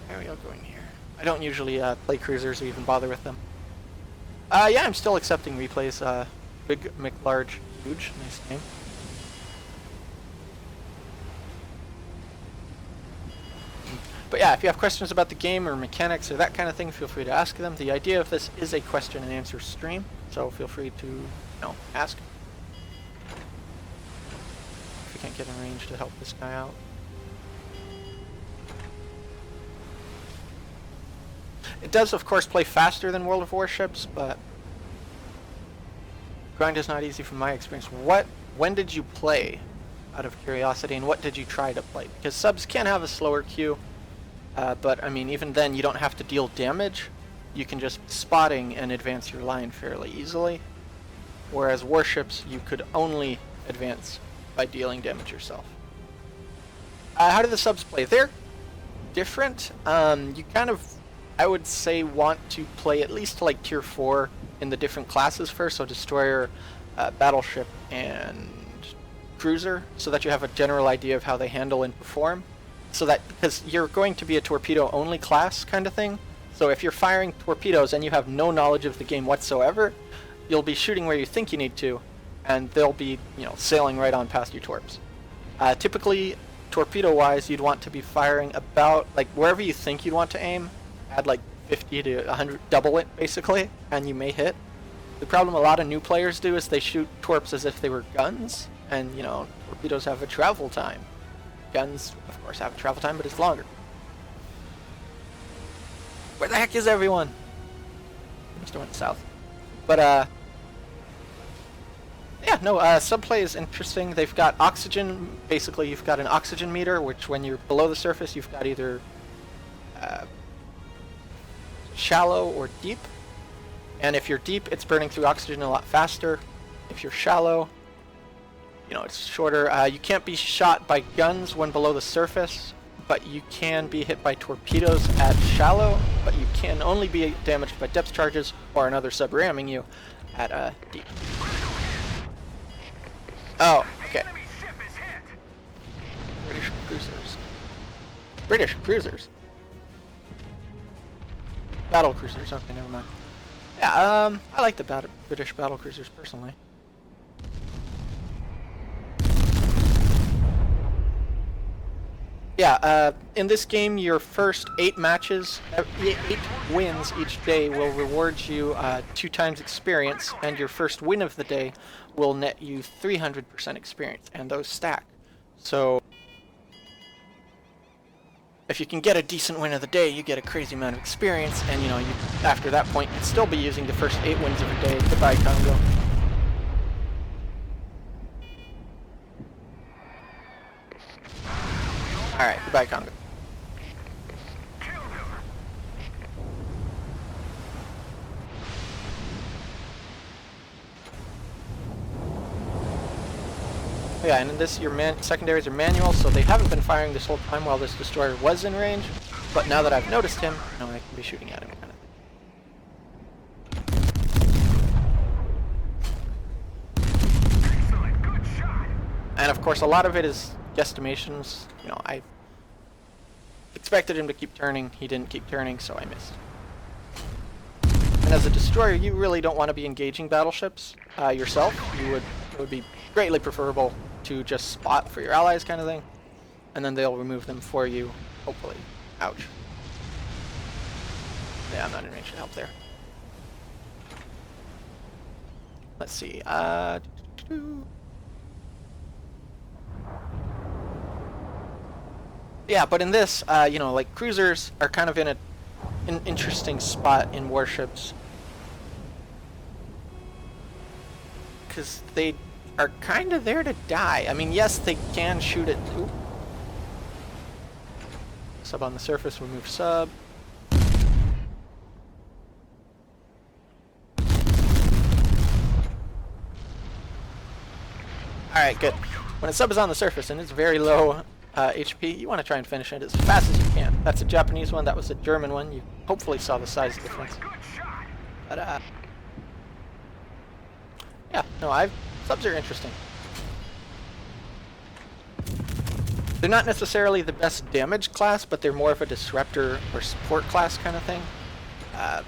Where are we all going here? I don't usually play cruisers or even bother with them. Yeah, I'm still accepting replays. Big, McLarge, huge. Nice name. But yeah, if you have questions about the game or mechanics or that kind of thing, feel free to ask them. The idea of this is a question and answer stream, so feel free to, you know, ask. If we can't get in range to help this guy out. It does, of course, play faster than World of Warships, but grind is not easy from my experience. When did you play, out of curiosity, and what did you try to play? Because subs can have a slower queue. But I mean, even then, you don't have to deal damage you can just be spotting and advance your line fairly easily. Whereas warships, you could only advance by dealing damage yourself. How do the subs play? They're different. You kind of, I would say, want to play at least to like tier 4 in the different classes first, so destroyer, battleship, and cruiser, so that you have a general idea of how they handle and perform. So that, because you're going to be a torpedo only class kind of thing, so if you're firing torpedoes and you have no knowledge of the game whatsoever, you'll be shooting where you think you need to, and they'll be, you know, sailing right on past your torps. Typically, torpedo-wise, you'd want to be firing about, like, wherever you think you'd want to aim, add like 50 to 100, double it, basically, and you may hit. The problem a lot of new players do is they shoot torps as if they were guns, and, you know, torpedoes have a travel time. Guns, of course, have a travel time, but it's longer. Where the heck is everyone? I must have went south. But, yeah, no, subplay is interesting. They've got oxygen. Basically, you've got an oxygen meter, which when you're below the surface, you've got either shallow or deep. And if you're deep, it's burning through oxygen a lot faster. If you're shallow, you know, it's shorter. You can't be shot by guns when below the surface, but you can be hit by torpedoes at shallow, but you can only be damaged by depth charges or another sub ramming you at deep. Oh, okay. British cruisers. British cruisers. Battle cruisers. Okay, never mind. Yeah, I like the British battle cruisers personally. Yeah, in this game, your first 8 matches, 8 wins each day will reward you 2 times experience, and your first win of the day will net you 300% experience, and those stack. So, if you can get a decent win of the day, you get a crazy amount of experience, and, you know, after that point, you'd still be using the first 8 wins of the day. Goodbye, Congo. Alright, goodbye, Congo. Yeah, and in this, your secondaries are manual, so they haven't been firing this whole time while this destroyer was in range, but now that I've noticed him, you know, I can be shooting at him, kind of thing. Excellent, good shot. And of course, a lot of it is guesstimations. You know, I expected him to keep turning, he didn't keep turning, so I missed. And as a destroyer, you really don't want to be engaging battleships yourself. It would be greatly preferable to just spot for your allies, kind of thing, and then they'll remove them for you, hopefully. Ouch. Yeah, I'm not in range to help there. Let's see. Yeah, but in this, you know, like, cruisers are kind of in an interesting spot in warships, because they are kind of there to die. I mean, yes, they can shoot it. Ooh. Sub on the surface, remove sub. Alright, good. When a sub is on the surface and it's very low HP, you want to try and finish it as fast as you can. That's a Japanese one, that was a German one. You hopefully saw the size difference. But, yeah, no, subs are interesting. They're not necessarily the best damage class, but they're more of a disruptor or support class kind of thing.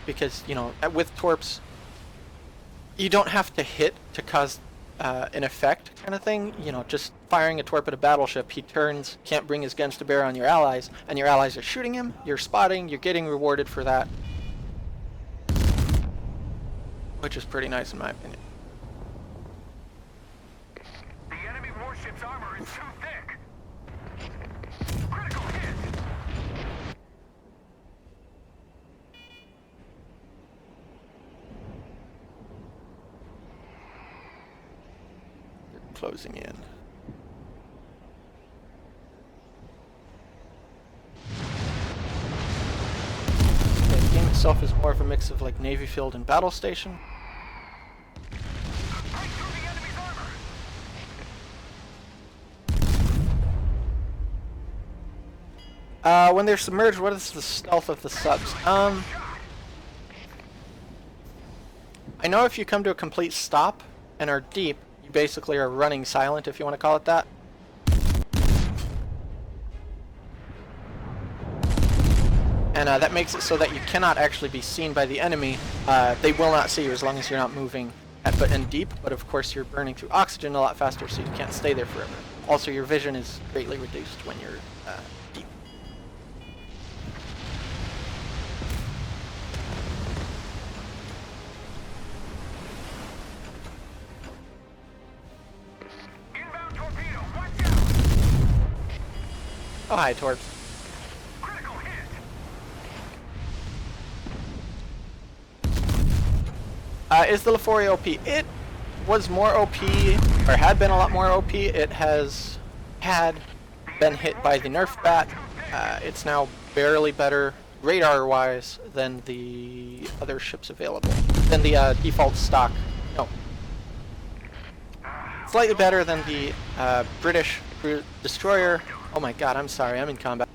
Because, you know, with torps, you don't have to hit to cause an effect kind of thing. You know, just firing a torp at a battleship, he turns, can't bring his guns to bear on your allies, and your allies are shooting him, you're spotting, you're getting rewarded for that. Which is pretty nice in my opinion. The enemy warship's armor is too thick. Critical hit. They're closing in. Okay, the game is itself is more of a mix of like Navy field and battle station. When they're submerged, what is the stealth of the subs? I know if you come to a complete stop and are deep, you basically are running silent, if you want to call it that. And that makes it so that you cannot actually be seen by the enemy. They will not see you as long as you're not moving in deep, but of course you're burning through oxygen a lot faster, so you can't stay there forever. Also, your vision is greatly reduced when you're deep. Inbound torpedo, watch out! Oh, hi, Torps. Critical hit! Is the Lefori OP? It was more OP, or had been a lot more OP. It had been hit by the nerf bat. It's now barely better radar-wise than the other ships available. Than the default stock. No. Slightly better than the British destroyer. Oh my god, I'm sorry, I'm in combat.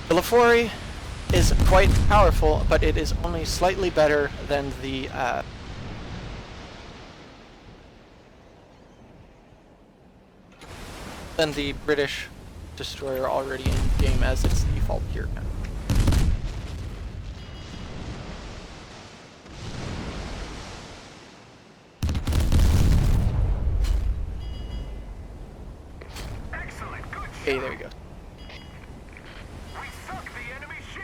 The Lefori is quite powerful, but it is only slightly better than the British destroyer already in game as its default gear count. Excellent, good Okay, shot. there you go. We sunk the enemy ship.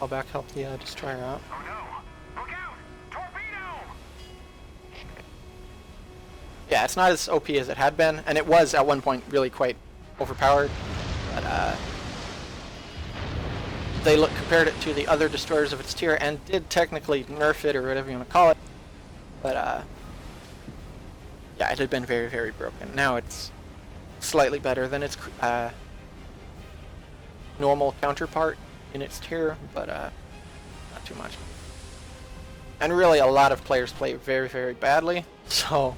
I'll back help the destroyer out. Oh no! Look out! Torpedo! Yeah, it's not as OP as it had been, and it was at one point really quite overpowered. But they compared it to the other destroyers of its tier and did technically nerf it or whatever you want to call it. But yeah, it had been very, very broken. Now it's slightly better than its normal counterpart in its tier, but not too much. And really, a lot of players play very, very badly, so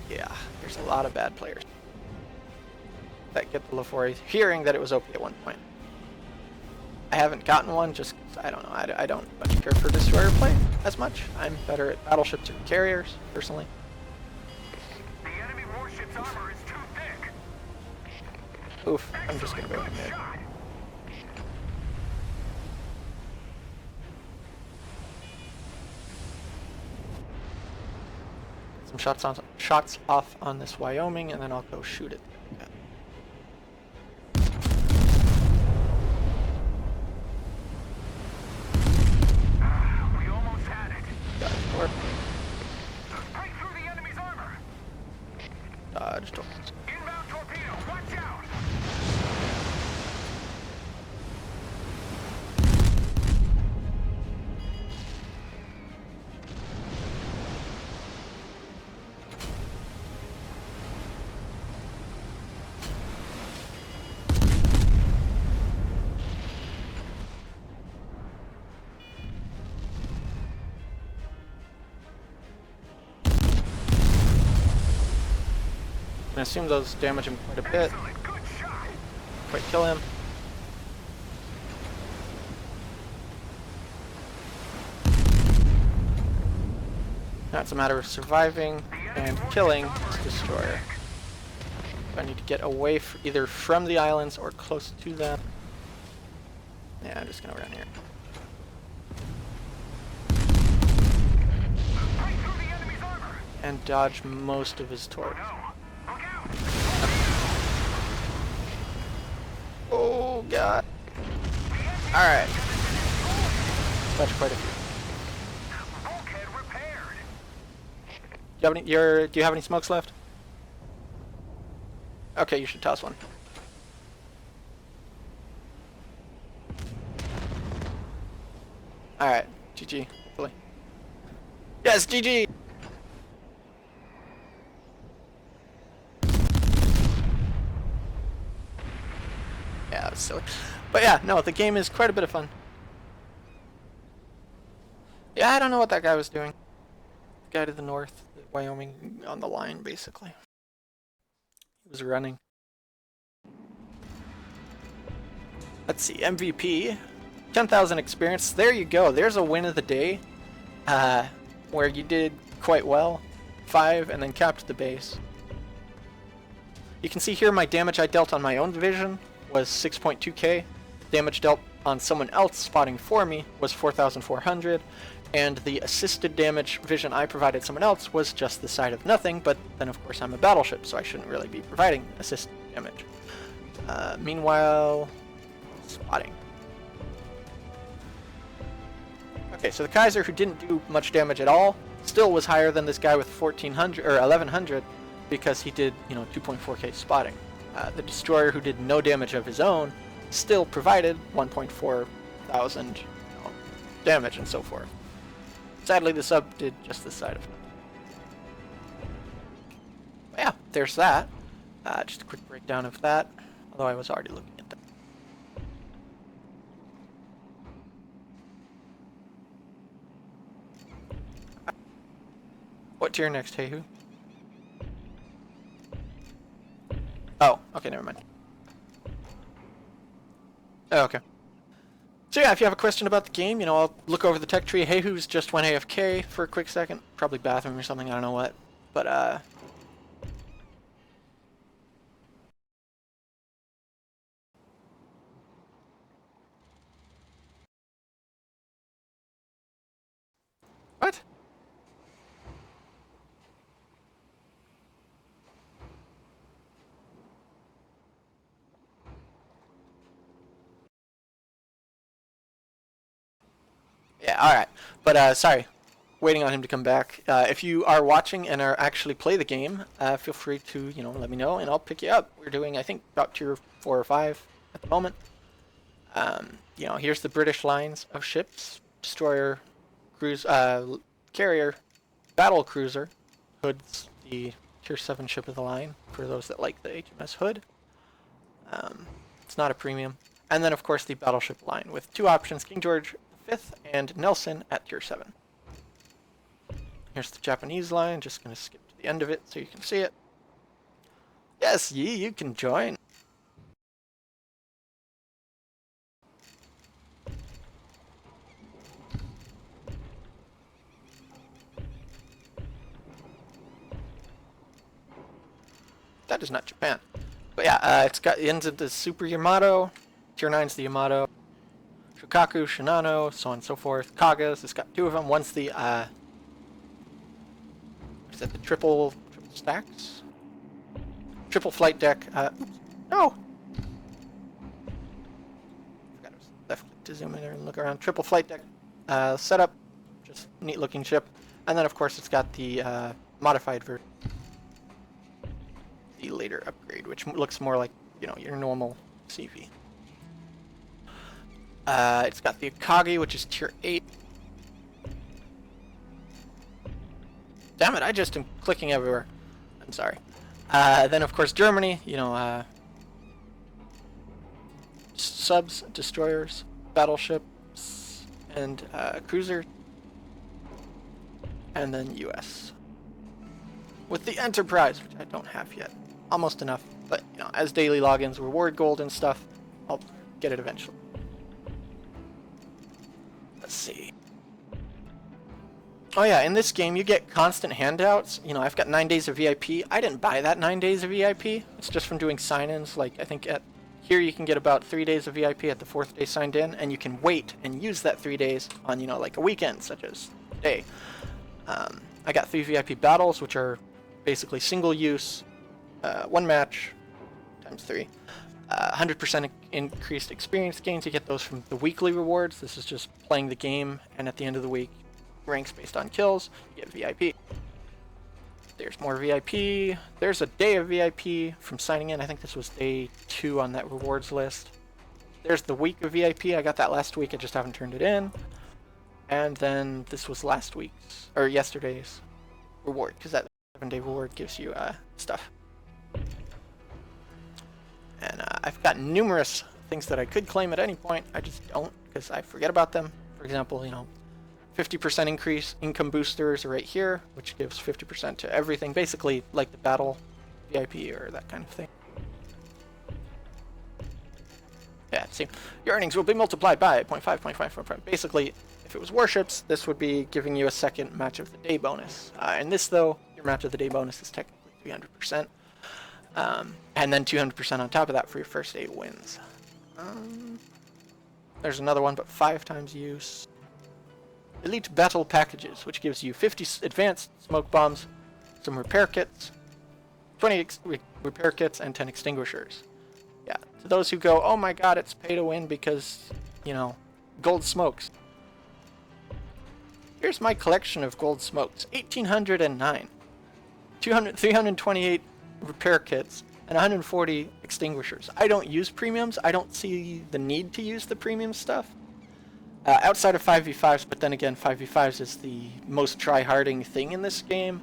yeah, there's a lot of bad players that get the Lefori hearing that it was OP at one point. I haven't gotten one just 'cause I don't know, I don't much care for destroyer play as much. I'm better at battleships or carriers, personally. The enemy warship's armor is too thick. Oof, I'm just gonna go in there. Shot. Some shots off on this Wyoming, and then I'll go shoot it. Yeah. We almost had it. Got it. Or Break through the enemy's armor. dodge. Inbound torpedo, watch out! I assume those damage him quite a bit. Excellent, good shot. Quite kill him. Now it's a matter of surviving and killing this destroyer. I need to get away either from the islands or close to them. Yeah, I'm just gonna run here. Break through the enemy's armor. And dodge most of his torps. No. Look out! Oh god. Alright. That's quite a few. Bulkhead repaired. Do you have any smokes left? Okay, you should toss one. Alright, GG, hopefully. Yes, GG! was silly. But yeah, no, the game is quite a bit of fun. Yeah, I don't know what that guy was doing. The guy to the north, Wyoming on the line, basically. He was running. Let's see, MVP, 10,000 experience. There you go. There's a win of the day, where you did quite well. 5 and then capped the base. You can see here my damage I dealt on my own division was 6.2k. Damage dealt on someone else spotting for me was 4,400. And the assisted damage vision I provided someone else was just the side of nothing, but then of course I'm a battleship, so I shouldn't really be providing assist damage. Meanwhile, spotting. Okay, so the Kaiser, who didn't do much damage at all, still was higher than this guy with 1,400 or 1,100 because he did, 2.4k spotting. The Destroyer, who did no damage of his own, still provided 1.4 thousand damage and so forth. Sadly, the sub did just the side of it. But yeah, there's that. Just a quick breakdown of that, although I was already looking at that. What tier next, Hey-Hoo? Oh, okay, never mind. Oh, okay. So yeah, if you have a question about the game, I'll look over the tech tree. Hey-Hoo's just went AFK for a quick second. Probably bathroom or something, I don't know what. But, what? Yeah, alright. But, sorry. Waiting on him to come back. If you are watching and are actually play the game, feel free to, let me know and I'll pick you up. We're doing, I think, about tier 4 or 5 at the moment. Here's the British lines of ships. Destroyer, cruise, carrier, battle cruiser. Hood's the tier 7 ship of the line, for those that like the HMS Hood. It's not a premium. And then, of course, the battleship line with 2 options, King George V and Nelson at tier 7. Here's the Japanese line, just going to skip to the end of it so you can see it. Yes, you can join. That is not Japan. But yeah, it ends at the Super Yamato, tier 9's the Yamato, Shokaku, Shinano, so on and so forth. Kagas, it's got 2 of them. One's the, is that the triple stacks? Triple flight deck. Oops, no! Forgot it was left click to zoom in there and look around. Triple flight deck setup, just neat looking ship. And then of course it's got the modified version. The later upgrade, which looks more like, your normal CV. It's got the Akagi, which is tier 8. Damn it, I just am clicking everywhere. I'm sorry. Then, of course, Germany, subs, destroyers, battleships, and cruiser. And then US. With the Enterprise, which I don't have yet. Almost enough, but, as daily logins, reward gold and stuff, I'll get it eventually. Let's see. Oh yeah, in this game you get constant handouts. I've got 9 days of VIP. I didn't buy that 9 days of VIP. It's just from doing sign-ins. Like, I think at here you can get about 3 days of VIP at the 4th day signed in, and you can wait and use that 3 days on, like a weekend, such as today. I got 3 VIP battles, which are basically single use, 1 match, times 3. 100% increased experience gains. You get those from the weekly rewards. This is just playing the game, and at the end of the week, ranks based on kills, you get VIP. There's more VIP. There's a day of VIP from signing in. I think this was day 2 on that rewards list. There's the week of VIP. I got that last week. I just haven't turned it in. And then this was last week's, or yesterday's reward, because that 7-day reward gives you stuff. And I've got numerous things that I could claim at any point, I just don't because I forget about them. For example, 50% increase income boosters are right here, which gives 50% to everything, basically like the battle VIP or that kind of thing. Yeah, see, your earnings will be multiplied by 0.5, 0.5, 0.5. Basically, if it was warships, this would be giving you a second match of the day bonus. In this, though, your match of the day bonus is technically 300%. And then 200% on top of that for your first 8 wins. There's another one, but 5 times use. Elite battle packages, which gives you 50 advanced smoke bombs, some repair kits, 20 repair kits, and 10 extinguishers. Yeah, to those who go, oh my god, it's pay to win because, gold smokes. Here's my collection of gold smokes. 1,809. 328 repair kits, and 140 extinguishers. I don't use premiums. I don't see the need to use the premium stuff. Outside of 5v5s, but then again, 5v5s is the most try-harding thing in this game,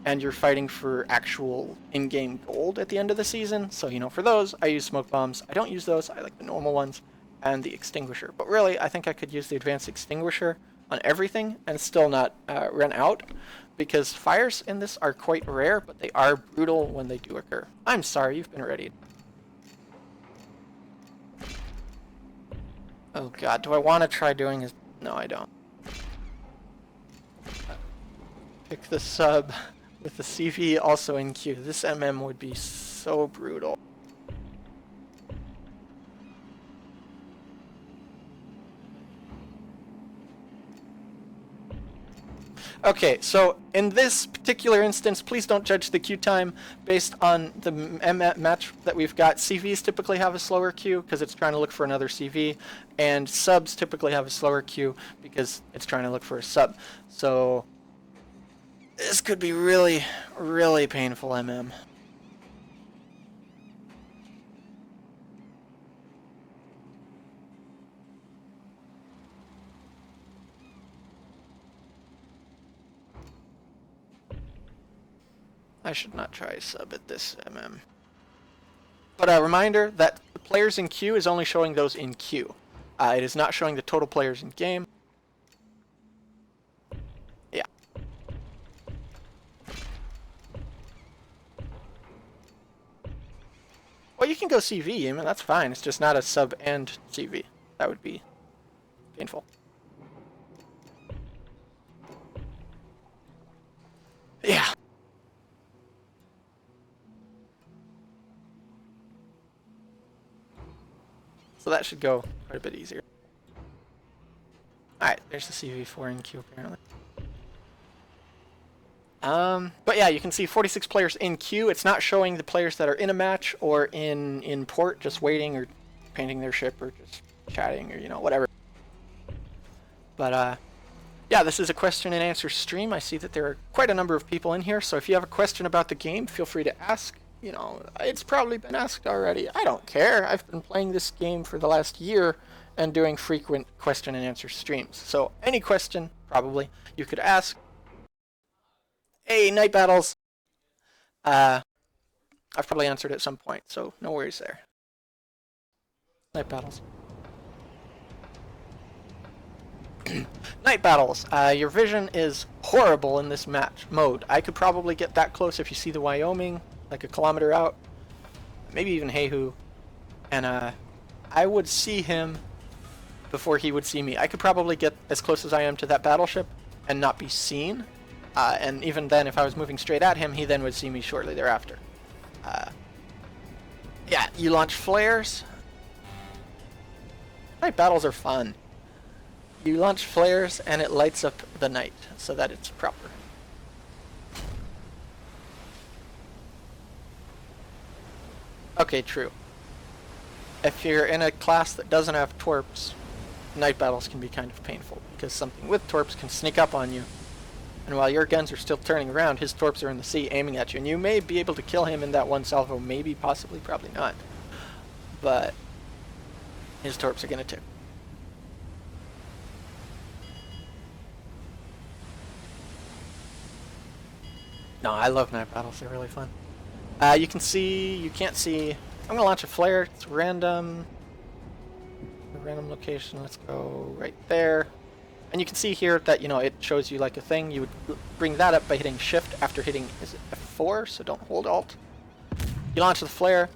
and you're fighting for actual in-game gold at the end of the season. So, for those, I use smoke bombs. I don't use those. I like the normal ones and the extinguisher. But really, I think I could use the advanced extinguisher on everything and still not run out, because fires in this are quite rare, but they are brutal when they do occur. I'm sorry, you've been readied. Oh god, do I want to try doing this? No, I don't. Pick the sub with the CV also in queue. This MM would be so brutal. Okay, so in this particular instance, please don't judge the queue time based on the match that we've got. CVs typically have a slower queue because it's trying to look for another CV, and subs typically have a slower queue because it's trying to look for a sub. So this could be really, really painful, MM. I should not try sub at this MM. But a reminder that the players in queue is only showing those in queue. It is not showing the total players in game. Yeah. Well, you can go CV, I mean, that's fine. It's just not a sub and CV. That would be painful. Yeah. So that should go quite a bit easier. Alright, there's the CV4 in queue apparently. But yeah, you can see 46 players in queue. It's not showing the players that are in a match or in port, just waiting or painting their ship or just chatting or, whatever. But, yeah, this is a question and answer stream. I see that there are quite a number of people in here, so if you have a question about the game, feel free to ask. It's probably been asked already. I don't care. I've been playing this game for the last year and doing frequent question and answer streams. So any question, probably, you could ask. Hey, night battles. I've probably answered at some point, so no worries there. Night battles. Night battles. Your vision is horrible in this match mode. I could probably get that close if you see the Wyoming, like a kilometer out. Maybe even Heihu. And I would see him before he would see me. I could probably get as close as I am to that battleship and not be seen. And even then, if I was moving straight at him, he then would see me shortly thereafter. Yeah, you launch flares. Night battles are fun. You launch flares and it lights up the night so that it's proper. Okay, true. If you're in a class that doesn't have torps, night battles can be kind of painful because something with torps can sneak up on you. And while your guns are still turning around, his torps are in the sea aiming at you. And you may be able to kill him in that one salvo, maybe, possibly, probably not. But his torps are going to tip. No, I love night battles. They're really fun. You can see, you can't see. I'm going to launch a flare. It's random. random location. Let's go right there. And you can see here that, you know, it shows you like a thing. You would bring that up by hitting shift after hitting, is it F4? So don't hold alt. You launch the flare.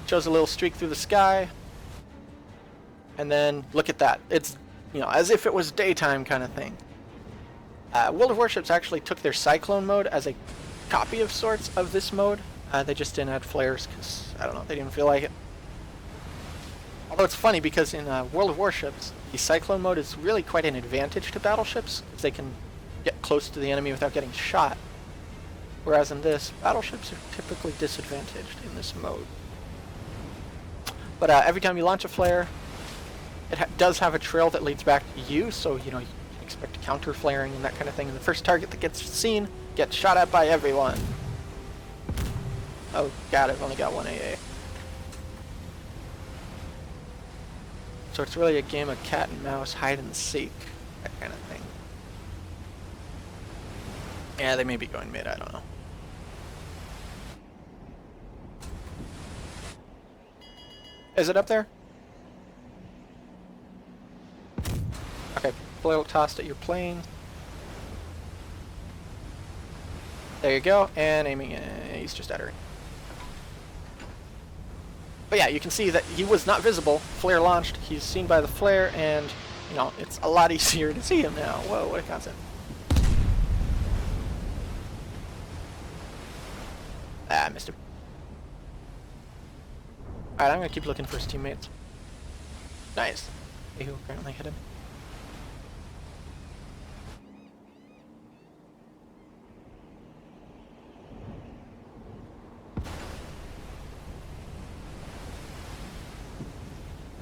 Shows a little streak through the sky. And then look at that. It's, you know, as if it was daytime kind of thing. World of Warships actually took their Cyclone mode as a copy of sorts of this mode. They just didn't add flares because, I don't know, they didn't feel like it. Although it's funny because in World of Warships, the Cyclone mode is really quite an advantage to battleships because they can get close to the enemy without getting shot. Whereas in this, battleships are typically disadvantaged in this mode. But every time you launch a flare, it does have a trail that leads back to you, so you know you can expect counter flaring and that kind of thing. And the first target that gets seen gets shot at by everyone. Oh god, I've only got one AA. So it's really a game of cat and mouse, hide and seek, that kind of thing. Yeah, they may be going mid, I don't know. Is it up there? Okay, foil tossed at your plane. There you go, and aiming, he's just at her. But yeah, you can see that he was not visible. Flare launched, he's seen by the flare, and, you know, it's a lot easier to see him now. Whoa, what a concept. Ah, I missed him. Alright, I'm gonna keep looking for his teammates. Nice. Who apparently hit him.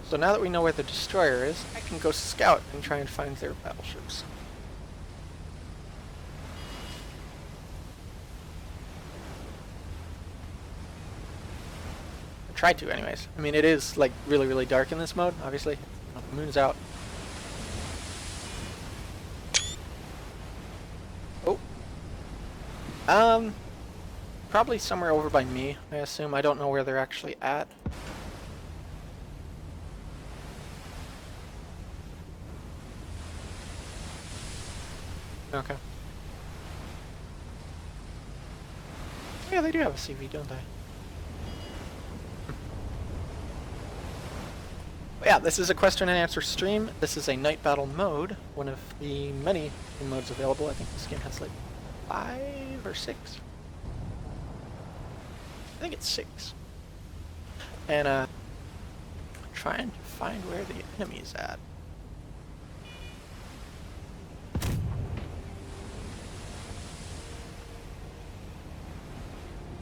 So now that we know where the destroyer is, I can go scout and try and find their battleships. Try to anyways. I mean, it is like really, really dark in this mode, obviously. You know, the moon's out. Oh. Probably somewhere over by me, I assume. I don't know where they're actually at. Okay. Yeah, they do have a CV, don't they? But yeah, this is a question and answer stream. This is a night battle mode, one of the many modes available. I think this game has like 5 or 6. I think it's 6. And trying to find where the enemy's at.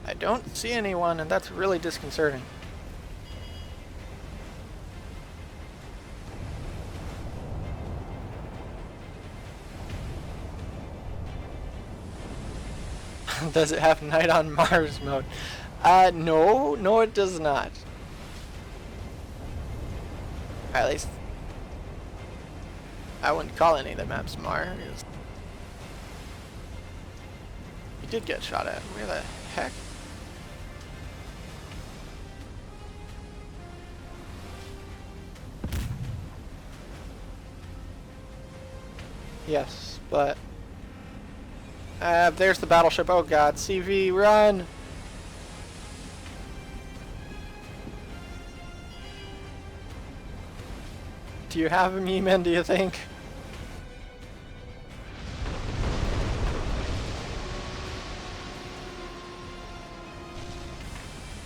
I don't see anyone, and that's really disconcerting. Does it have Night on Mars mode? No, it does not. At least I wouldn't call any of the maps Mars. You did get shot at. Where the heck? Yes, but there's the battleship. Oh god, CV, run! Do you have him, E-Man, do you think?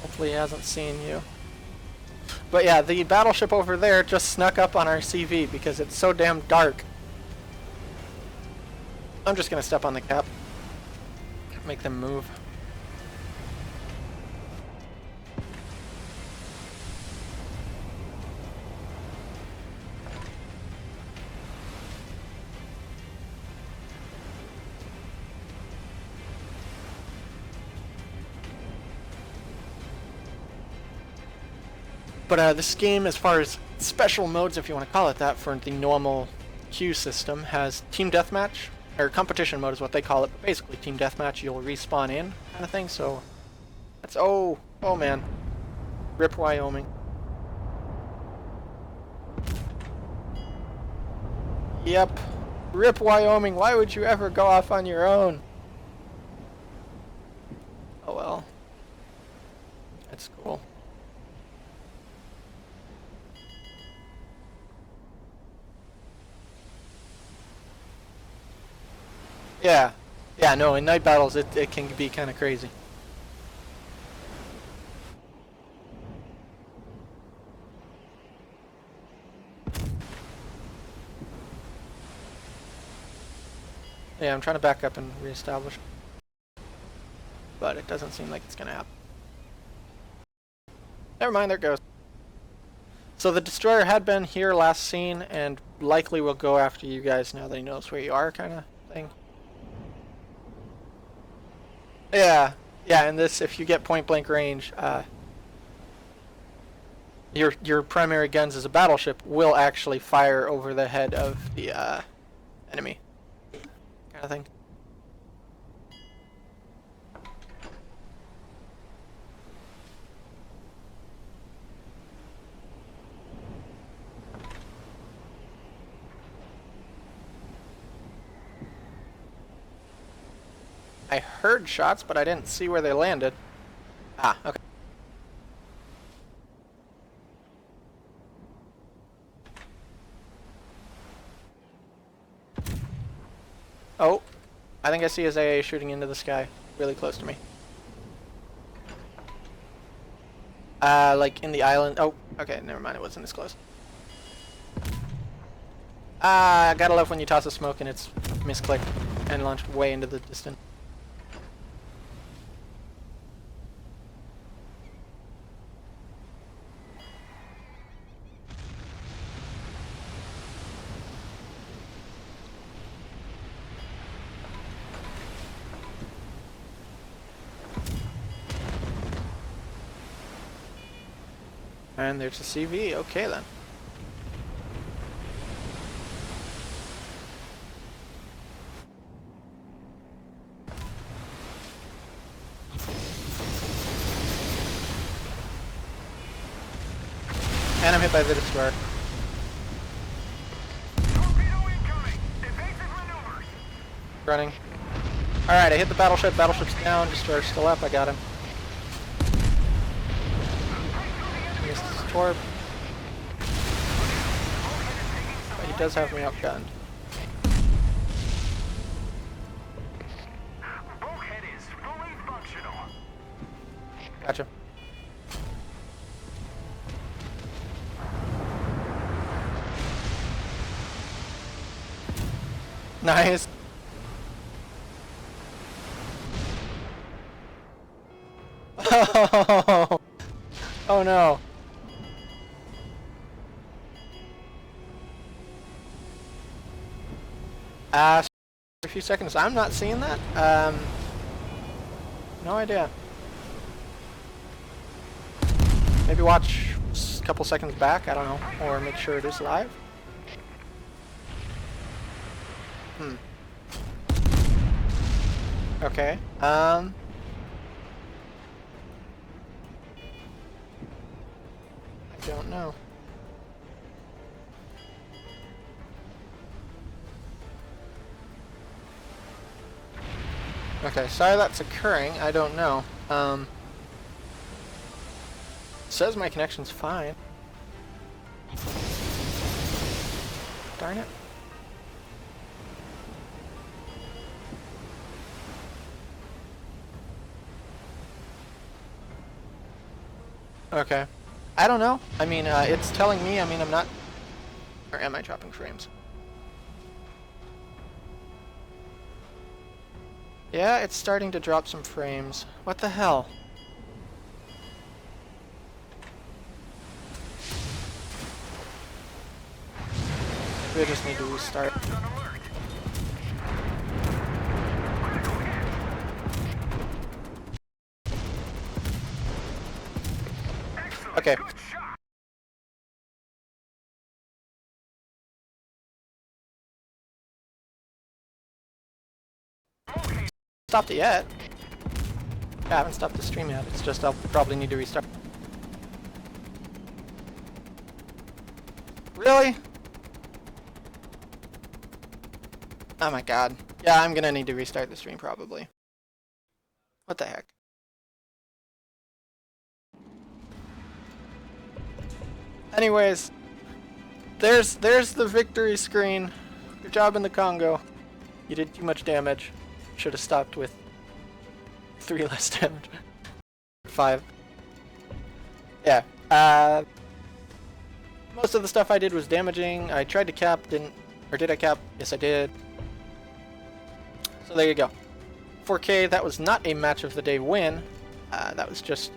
Hopefully he hasn't seen you. But yeah, the battleship over there just snuck up on our CV because it's so damn dark. I'm just gonna step on the cap. Make them move. But this game, as far as special modes, if you want to call it that, for the normal queue system, has Team Deathmatch, or competition mode is what they call it, but basically Team Deathmatch, you'll respawn in, kind of thing, so that's, oh man, rip Wyoming. Yep. Rip Wyoming, why would you ever go off on your own? Oh well. That's cool. Yeah. Yeah, no, in night battles it can be kind of crazy. Yeah, I'm trying to back up and reestablish. But it doesn't seem like it's gonna happen. Never mind, there it goes. So the destroyer had been here last seen and likely will go after you guys now that he knows where you are, kind of thing. Yeah, yeah, and this, if you get point blank range, your primary guns as a battleship will actually fire over the head of the enemy, kind of thing. I heard shots, but I didn't see where they landed. Ah, okay. Oh, I think I see his AA shooting into the sky, really close to me. Like in the island. Oh, okay, never mind, it wasn't as close. I gotta love when you toss a smoke and it's misclicked and launched way into the distance. And there's a CV. Okay then. And I'm hit by the destroyer. Running. Alright, I hit the battleship. Battleship's down. Destroyer's still up. I got him. Missed his torp. But he does have me outgunned. Gotcha. Nice. Oh, oh no. A few seconds. I'm not seeing that. No idea. Maybe watch a couple seconds back. I don't know, or make sure it is live. Okay. I don't know. Okay, sorry that's occurring. I don't know. Says my connection's fine. Darn it. Okay. I don't know. I mean, it's telling me, I mean, I'm not... Or am I dropping frames? Yeah, it's starting to drop some frames. What the hell? We just need to restart. Okay. Stopped it yet. Yeah, I haven't stopped the stream yet. It's just I'll probably need to restart. Really? Oh my god. Yeah, I'm gonna need to restart the stream probably. What the heck? Anyways, there's the victory screen. Good job in the Congo. You did too much damage. Should have stopped with 3 less damage. 5. Yeah. Most of the stuff I did was damaging. I tried to cap, didn't, or did I cap? Yes, I did. So there you go. 4K, that was not a match of the day win. That was just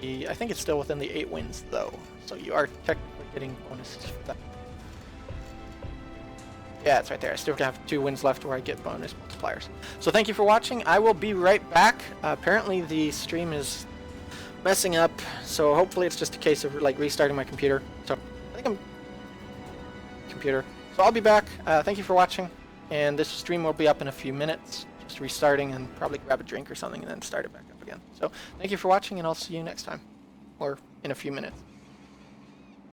the, I think it's still within the 8 wins though. So you are technically getting bonuses for that. Yeah, it's right there. I still have 2 wins left where I get bonus multipliers. So thank you for watching. I will be right back. Apparently the stream is messing up, so hopefully it's just a case of like restarting my computer. So I think I'm computer. So I'll be back. Thank you for watching, and this stream will be up in a few minutes. Just restarting and probably grab a drink or something and then start it back up again. So thank you for watching, and I'll see you next time, or in a few minutes.